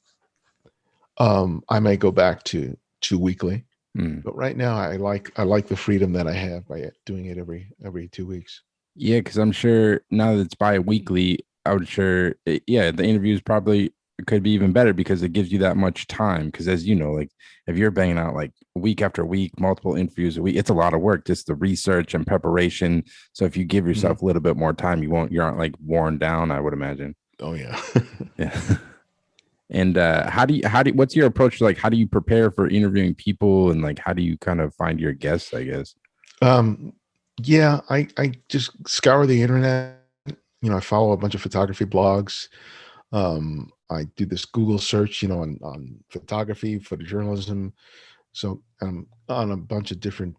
Speaker 2: I may go back to weekly.
Speaker 1: Mm.
Speaker 2: But right now, I like the freedom that I have by doing it every 2 weeks.
Speaker 1: Yeah, because I'm sure now that it's bi-weekly, I would sure, yeah, the interviews probably could be even better because it gives you that much time. Because as you know, like if you're banging out like week after week, multiple interviews a week, it's a lot of work, just the research and preparation. So if you give
Speaker 2: Mhm.
Speaker 1: yourself a little bit more time, you aren't like worn down, I would imagine.
Speaker 2: Oh yeah.
Speaker 1: Yeah. And what's your approach to like how do you prepare for interviewing people and like how do you kind of find your guests, I guess?
Speaker 2: um, yeah, I just scour the internet. I follow a bunch of photography blogs. I do this Google search, on photography, photojournalism. So I'm on a bunch of different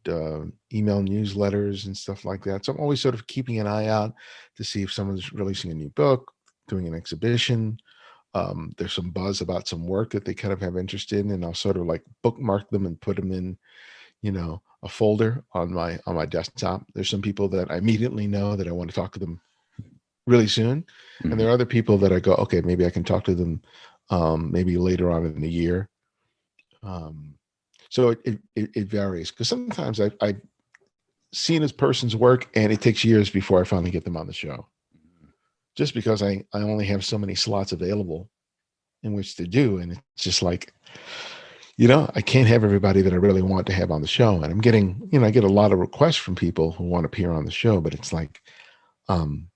Speaker 2: email newsletters and stuff like that. So I'm always sort of keeping an eye out to see if someone's releasing a new book, doing an exhibition. There's some buzz about some work that they kind of have interest in, and I'll sort of like bookmark them and put them in, a folder on my desktop. There's some people that I immediately know that I want to talk to them really soon. And
Speaker 1: Mhm.
Speaker 2: there are other people that I go, okay, maybe I can talk to them maybe later on in the year. Um, so it varies because sometimes I've seen this person's work and it takes years before I finally get them on the show just because I only have so many slots available in which to do. And it's just like, I can't have everybody that I really want to have on the show. And I'm getting, I get a lot of requests from people who want to appear on the show, but it's like, um,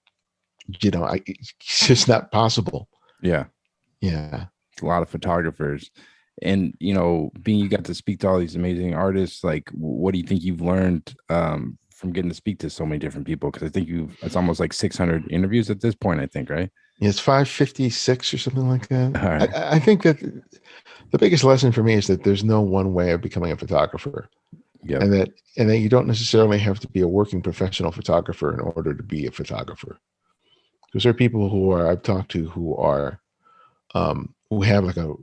Speaker 2: it's just not possible.
Speaker 1: Yeah.
Speaker 2: Yeah.
Speaker 1: A lot of photographers. And being you got to speak to all these amazing artists, like what do you think you've learned from getting to speak to so many different people? Because I think it's almost like 600 interviews at this point, I think, right?
Speaker 2: Yeah, it's 556 or something like that.
Speaker 1: All right.
Speaker 2: I think that the biggest lesson for me is that there's no one way of becoming a photographer,
Speaker 1: Yep.
Speaker 2: and that you don't necessarily have to be a working professional photographer in order to be a photographer. Because there are people I've talked to who have like a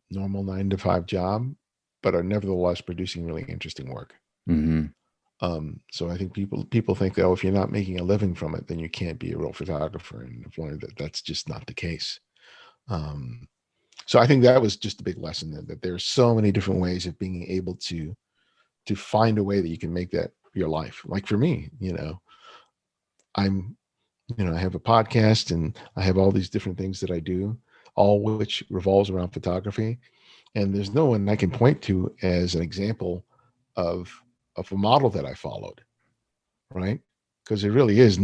Speaker 2: normal 9 to 5 job, but are nevertheless producing really interesting work.
Speaker 1: Mm-hmm.
Speaker 2: So I think people think that, oh, if you're not making a living from it, then you can't be a real photographer, and I've learned that that's just not the case. Um, so I think that was just a big lesson that there's so many different ways of being able to find a way that you can make that your life. Like for me, I'm, I have a podcast and I have all these different things that I do, all which revolves around photography. And there's no one I can point to as an example of of a model that I followed, right? Because there really is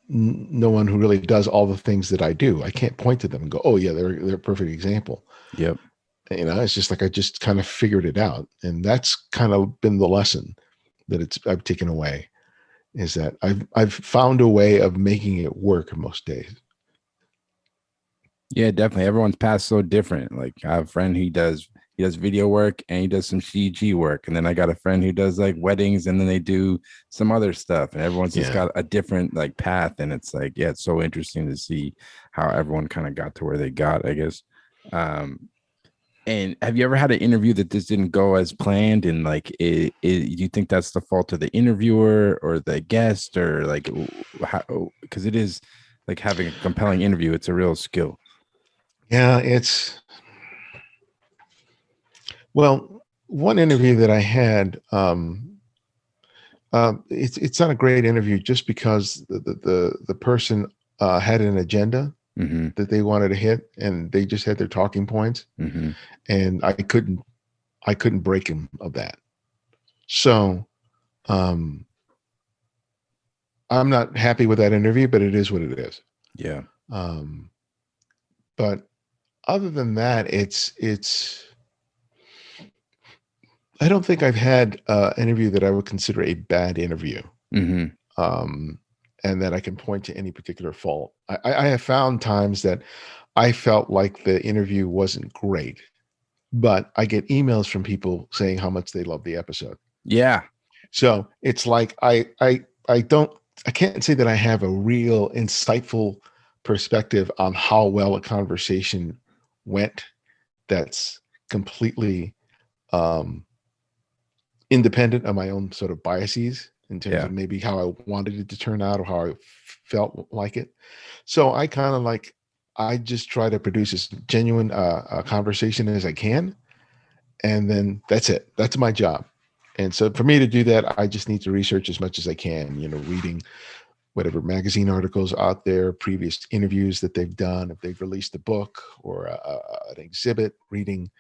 Speaker 2: no one who really does all the things that I do. I can't point to them and go, "Oh yeah, they're a perfect example."
Speaker 1: Yep.
Speaker 2: It's just like I just kind of figured it out, and that's kind of been the lesson that I've taken away is that I've found a way of making it work most days.
Speaker 1: Yeah, definitely. Everyone's path so different. Like I have a friend, He does video work and he does some CG work. And then I got a friend who does like weddings and then they do some other stuff. And everyone's just
Speaker 2: Yeah.
Speaker 1: got a different like path. And it's like, yeah, it's so interesting to see how everyone kind of got to where they got, I guess. And have you ever had an interview that this didn't go as planned? And like, do you think that's the fault of the interviewer or the guest, or like, how? Because it is like having a compelling interview. It's a real skill.
Speaker 2: Yeah, well, one interview that I had, it's not a great interview just because the person had an agenda
Speaker 1: Mm-hmm.
Speaker 2: that they wanted to hit, and they just had their talking points,
Speaker 1: Mm-hmm.
Speaker 2: and I couldn't break him of that. So um, I'm not happy with that interview, but it is what it is.
Speaker 1: Yeah.
Speaker 2: Um, but other than that, it's. I don't think I've had an interview that I would consider a bad interview,
Speaker 1: Mm-hmm.
Speaker 2: um, and that I can point to any particular fault. I have found times that I felt like the interview wasn't great, but I get emails from people saying how much they love the episode.
Speaker 1: Yeah.
Speaker 2: So it's like I can't say that I have a real insightful perspective on how well a conversation went. That's completely um, independent of my own sort of biases in terms
Speaker 1: Yeah.
Speaker 2: of maybe how I wanted it to turn out or how I felt like it. So I just try to produce as genuine conversation as I can, and then that's it. That's my job. And so for me to do that, I just need to research as much as I can, reading whatever magazine articles out there, previous interviews that they've done, if they've released a book or an exhibit, reading,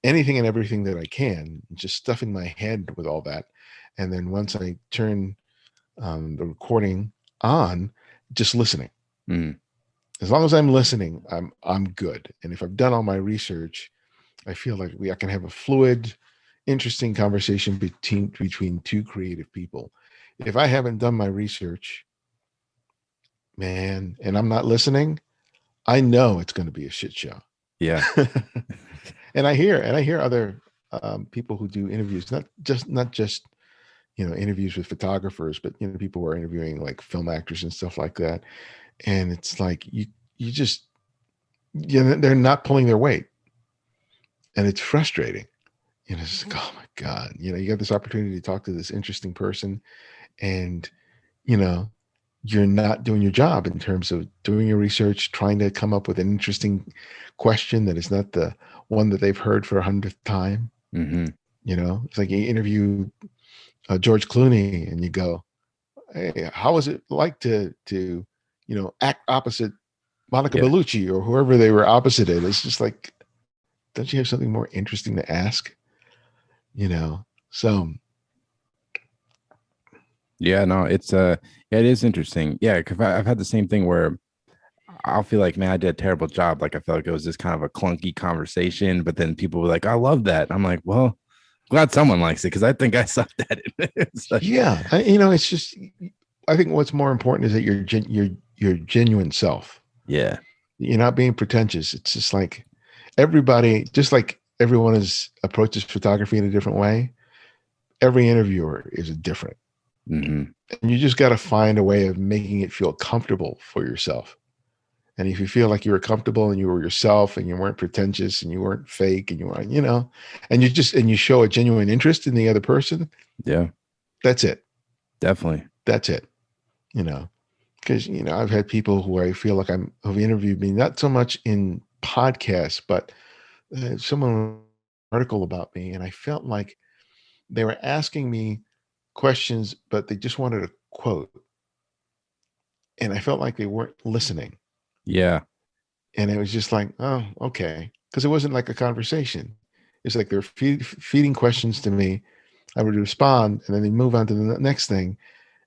Speaker 2: anything and everything that I can, just stuffing my head with all that. And then once I turn the recording on, just listening.
Speaker 1: Mm.
Speaker 2: As long as I'm listening, I'm good. And if I've done all my research, I feel like I can have a fluid, interesting conversation between two creative people. If I haven't done my research, man, and I'm not listening, I know it's going to be a shit show.
Speaker 1: Yeah.
Speaker 2: and I hear other people who do interviews, not just interviews with photographers, but people who are interviewing like film actors and stuff like that. And it's like you just they're not pulling their weight, and it's frustrating. It's like, oh my God, you got this opportunity to talk to this interesting person, and you know, you're not doing your job in terms of doing your research, trying to come up with an interesting question that is not the one that they've heard for 100th time.
Speaker 1: Mm-hmm.
Speaker 2: It's like you interview George Clooney, and you go, "Hey, how was it like to act opposite Monica
Speaker 1: Yeah.
Speaker 2: Bellucci or whoever they were opposite in?" It's just like, don't you have something more interesting to ask? So
Speaker 1: Yeah. No, yeah, it is interesting. Yeah. Cause I've had the same thing where I'll feel like, man, I did a terrible job. Like I felt like it was just kind of a clunky conversation, but then people were like, I love that. I'm like, well, glad someone likes it because I think I sucked at it. It's like,
Speaker 2: yeah, it's just, I think what's more important is that your genuine self.
Speaker 1: yeah.
Speaker 2: You're not being pretentious. It's just like everybody, just like everyone approaches photography in a different way. Every interviewer is different,
Speaker 1: Mm-hmm.
Speaker 2: and you just got to find a way of making it feel comfortable for yourself. And if you feel like you were comfortable and you were yourself and you weren't pretentious and you weren't fake and you weren't, and you show a genuine interest in the other person,
Speaker 1: Yeah,
Speaker 2: that's it.
Speaker 1: definitely.
Speaker 2: That's it. You know, because I've had people who I feel like who've interviewed me, not so much in podcasts, but someone wrote an article about me, and I felt like they were asking me questions, but they just wanted a quote, and I felt like they weren't listening.
Speaker 1: Yeah.
Speaker 2: And it was just like, oh, okay, because it wasn't like a conversation. It's like they're feeding questions to me. I would respond, and then they move on to the next thing,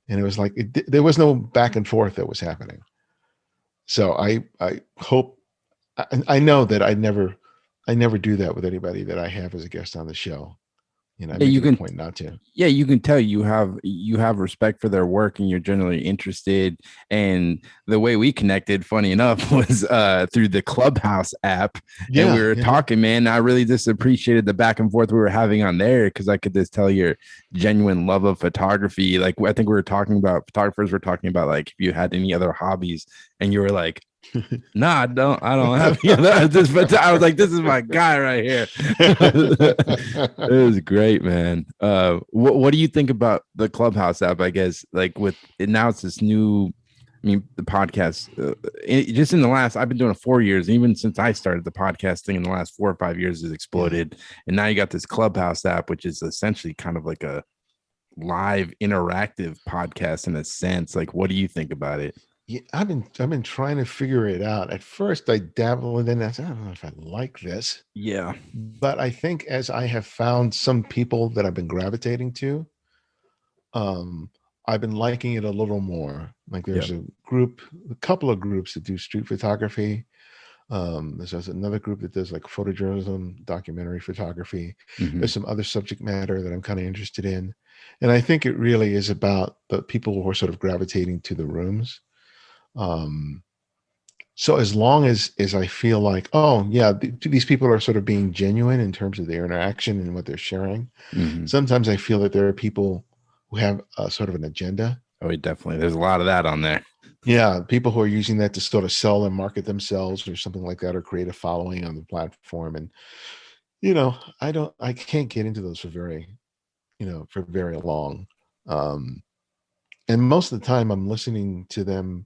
Speaker 2: and it was like there was no back and forth that was happening. So I hope I know that I never do that with anybody that I have as a guest on the show.
Speaker 1: Yeah, you
Speaker 2: making a
Speaker 1: can.
Speaker 2: point not to.
Speaker 1: Yeah, you can tell you have respect for their work and you're generally interested. And the way we connected, funny enough, was through the Clubhouse app. And we
Speaker 2: Yeah,
Speaker 1: were
Speaker 2: yeah,
Speaker 1: talking, man. I really just appreciated the back and forth we were having on there because I could just tell your genuine love of photography. Like I think we were talking about photographers were talking about like if you had any other hobbies, and you were like, no, I don't have any of this, but I was like, this is my guy right here. It was great, man. What do you think about the Clubhouse app? I guess like with it now, it's this new. I mean, the podcast. Just in the last, I've been doing it 4 years. Even since I started the podcasting in the last 4 or 5 years, has
Speaker 2: yeah.
Speaker 1: exploded. And now you got this Clubhouse app, which is essentially kind of like a live interactive podcast in a sense. Like, what do you think about it?
Speaker 2: Yeah, I've been trying to figure it out. At first, I dabble, and then I said, I don't know if I like this.
Speaker 1: Yeah.
Speaker 2: But I think as I have found some people that I've been gravitating to, um, I've been liking it a little more. Like
Speaker 1: Yeah.
Speaker 2: there's a couple of groups that do street photography. There's another group that does like photojournalism, documentary photography.
Speaker 1: Mm-hmm.
Speaker 2: There's some other subject matter that I'm kind of interested in. And I think it really is about the people who are sort of gravitating to the rooms. Um, so as long as I feel like, oh yeah, these people are sort of being genuine in terms of their interaction and what they're sharing.
Speaker 1: Mm-hmm.
Speaker 2: Sometimes I feel that there are people who have a sort of an agenda.
Speaker 1: Oh, definitely. There's a lot of that on there.
Speaker 2: Yeah, people who are using that to sort of sell and market themselves or something like that, or create a following on the platform. And I can't get into those for very long. Um, and most of the time, I'm listening to them.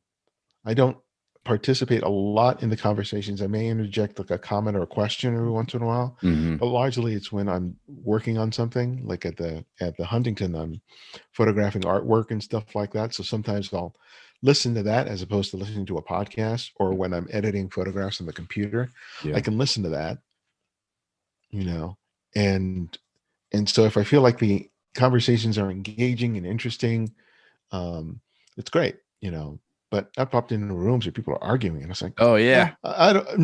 Speaker 2: I don't participate a lot in the conversations. I may interject like a comment or a question every once in a while,
Speaker 1: Mm-hmm.
Speaker 2: but largely it's when I'm working on something. Like at the Huntington, I'm photographing artwork and stuff like that. So sometimes I'll listen to that as opposed to listening to a podcast, or when I'm editing photographs on the computer, I
Speaker 1: Yeah.
Speaker 2: can listen to that, you know, and and so if I feel like the conversations are engaging and interesting, um, it's great, But I popped into rooms where people are arguing, and I was like,
Speaker 1: Oh
Speaker 2: "Yeah,
Speaker 1: yeah.
Speaker 2: I don't,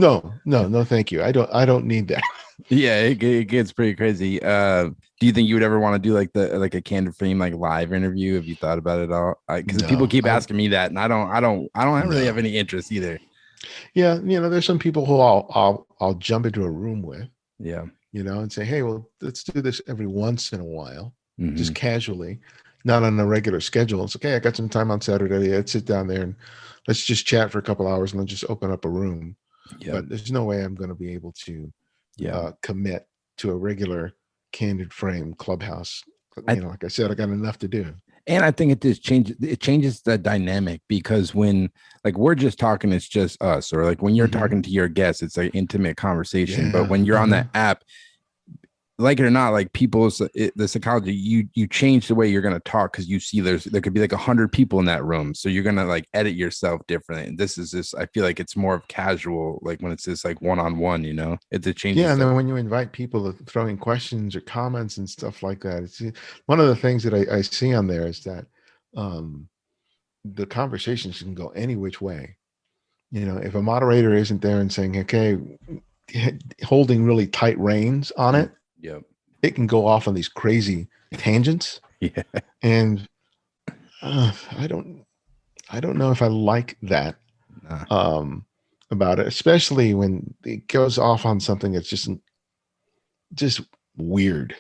Speaker 2: no, thank you. I don't need that."
Speaker 1: Yeah, it gets pretty crazy. Do you think you would ever want to do like a Candid Frame like live interview? Have you thought about it all? Because people
Speaker 2: No,
Speaker 1: keep asking me that, and I don't really have
Speaker 2: no.
Speaker 1: any interest either.
Speaker 2: Yeah, there's some people who I'll jump into a room with,
Speaker 1: Yeah.
Speaker 2: and say, "Hey, well, let's do this every once in a while,
Speaker 1: Mm-hmm.
Speaker 2: just casually, not on a regular schedule." It's okay. I got some time on Saturday. Let's sit down there and let's just chat for a couple hours, and let's just open up a room.
Speaker 1: Yeah.
Speaker 2: But there's no way I'm going to be able to
Speaker 1: Yeah.
Speaker 2: commit to a regular Candid Frame clubhouse.
Speaker 1: I
Speaker 2: Like I said, I got enough to do.
Speaker 1: And I think it changes the dynamic because when like we're just talking, it's just us, or like when you're
Speaker 2: Hmm.
Speaker 1: talking to your guests, it's an intimate conversation. But
Speaker 2: Yeah.
Speaker 1: when you're on
Speaker 2: Uh-huh.
Speaker 1: that app, like it or not, like the psychology, you change the way you're gonna talk because you see there could be like 100 people in that room, so you're gonna like edit yourself differently. And this is just I feel like it's more of casual, like when it's just like one on one, it
Speaker 2: Yeah,
Speaker 1: changes
Speaker 2: and
Speaker 1: that.
Speaker 2: then when you invite people to throw in questions or comments and stuff like that, it's one of the things that I see on there is that um, the conversations can go any which way. If a moderator isn't there and saying, "Okay," holding really tight reins on it,
Speaker 1: Yep.
Speaker 2: it can go off on these crazy tangents.
Speaker 1: Yeah.
Speaker 2: And uh, I don't, I don't know if I like that
Speaker 1: Nah.
Speaker 2: um, about it, especially when it goes off on something that's just weird.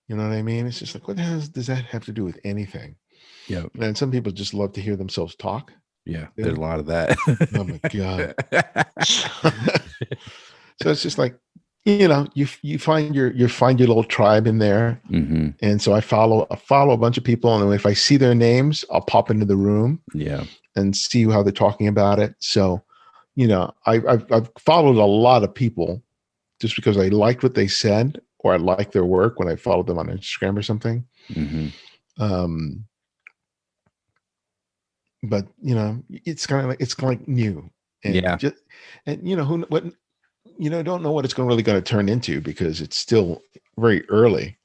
Speaker 2: You know what I mean? It's just like, what the hell does that have to do with anything?
Speaker 1: Yep.
Speaker 2: And some people just love to hear themselves talk.
Speaker 1: Yeah.
Speaker 2: Yeah.
Speaker 1: There's a lot of that.
Speaker 2: Oh my God. So it's just like, you find your little tribe in there.
Speaker 1: Hmm.
Speaker 2: And so I follow a bunch of people, and if I see their names, I'll pop into the room
Speaker 1: Yeah.
Speaker 2: and see how they're talking about it. So, I've followed a lot of people just because I liked what they said, or I liked their work when I followed them on Instagram or something.
Speaker 1: Hmm.
Speaker 2: Um, but it's kind of like new, and
Speaker 1: Yeah.
Speaker 2: just and who what don't know what it's really going to turn into because it's still very early.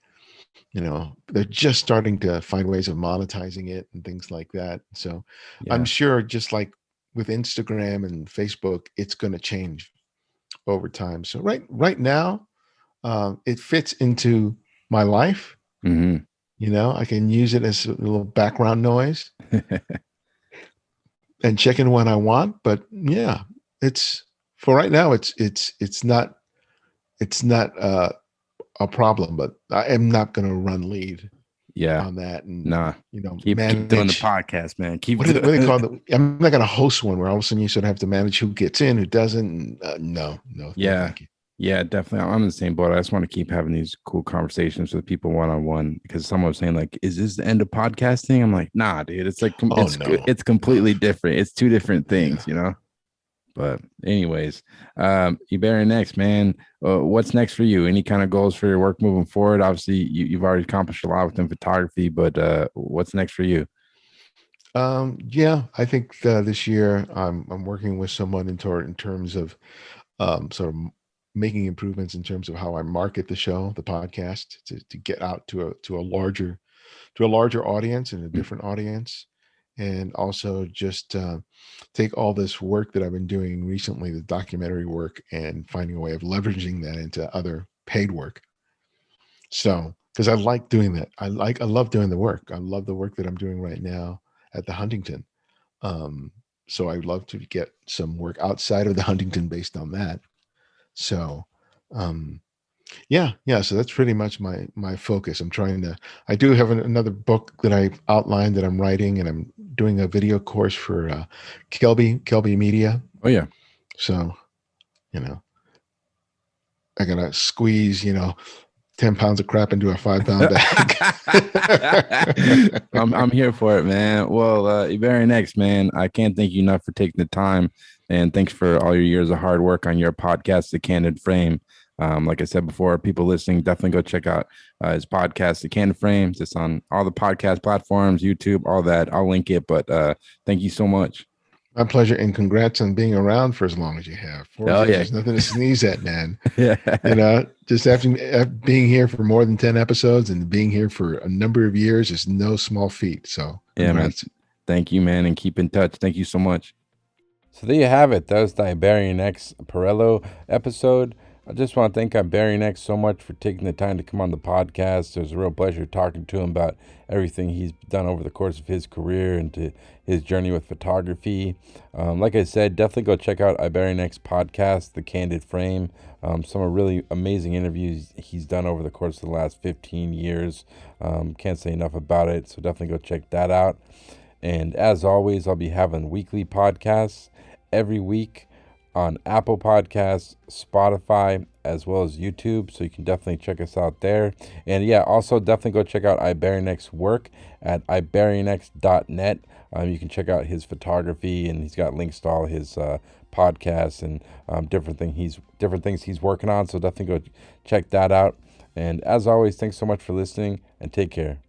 Speaker 2: They're just starting to find ways of monetizing it and things like that. So I'm
Speaker 1: Yeah.
Speaker 2: sure, just like with Instagram and Facebook, it's going to change over time. So right now, it fits into my life.
Speaker 1: Mm-hmm.
Speaker 2: I can use it as a little background noise and check in when I want. But yeah, it's for right now. It's not a problem. But I am not going to run lead
Speaker 1: Yeah.
Speaker 2: on that and
Speaker 1: Nah. Keep doing the
Speaker 2: manage.
Speaker 1: podcast, man. Keep
Speaker 2: What do they call it? I'm not going to host one where all of a sudden you sort of have to manage who gets in, who doesn't. No,
Speaker 1: Yeah.
Speaker 2: thank you.
Speaker 1: Yeah, definitely. I'm in the same boat. I just want to keep having these cool conversations with people one on one because someone was saying like, "Is this the end of podcasting?" I'm like, "Nah, dude. It's like
Speaker 2: Oh no,
Speaker 1: it's completely different. It's two different
Speaker 2: yeah.
Speaker 1: things, you know." But anyways, Ibarionex, man, what's next for you? Any kind of goals for your work moving forward? Obviously, you've already accomplished a lot within photography, but what's next for you?
Speaker 2: Yeah, I think this year I'm working with someone in terms of sort of making improvements in terms of how I market the show, the podcast, to get out to a larger audience and a different audience, and also just take all this work that I've been doing recently, the documentary work, and finding a way of leveraging that into other paid work. So, because I like doing that, I love doing the work. I love the work that I'm doing right now at the Huntington. Um, so I'd love to get some work outside of the Huntington based on that. So, um, yeah. So that's pretty much my focus. I do have another book that I outlined that I'm writing, and I'm doing a video course for Kelby Media.
Speaker 1: Oh yeah.
Speaker 2: So, you know, I gotta squeeze, 10 pounds of crap into a 5-pound bag.
Speaker 1: I'm here for it, man. Well, very next, man. I can't thank you enough for taking the time, and thanks for all your years of hard work on your podcast, The Candid Frame. Like I said before, people listening, definitely go check out his podcast, The Candid Frame. It's on all the podcast platforms, YouTube, all that. I'll link it. But thank you so much.
Speaker 2: My pleasure, and congrats on being around for as long as you have. 4
Speaker 1: Oh
Speaker 2: years
Speaker 1: yeah,
Speaker 2: is nothing to sneeze at, man.
Speaker 1: yeah,
Speaker 2: Just after being here for more than 10 episodes and being here for a number of years is no small feat. So
Speaker 1: yeah, man.
Speaker 2: congrats.
Speaker 1: Thank you, man, and keep in touch. Thank you so much. So there you have it. That was the Ibarionex Perello episode. I just want to thank Ibarionex so much for taking the time to come on the podcast. It was a real pleasure talking to him about everything he's done over the course of his career and to his journey with photography. Like I said, definitely go check out Ibarionex podcast, The Candid Frame. Some really amazing interviews he's done over the course of the last 15 years. Can't say enough about it, so definitely go check that out. And as always, I'll be having weekly podcasts every week on Apple Podcasts, Spotify, as well as YouTube. So you can definitely check us out there. And yeah, also definitely go check out Ibarionex work at ibarionex.net. You can check out his photography, and he's got links to all his podcasts and different things he's working on. So definitely go check that out. And as always, thanks so much for listening, and take care.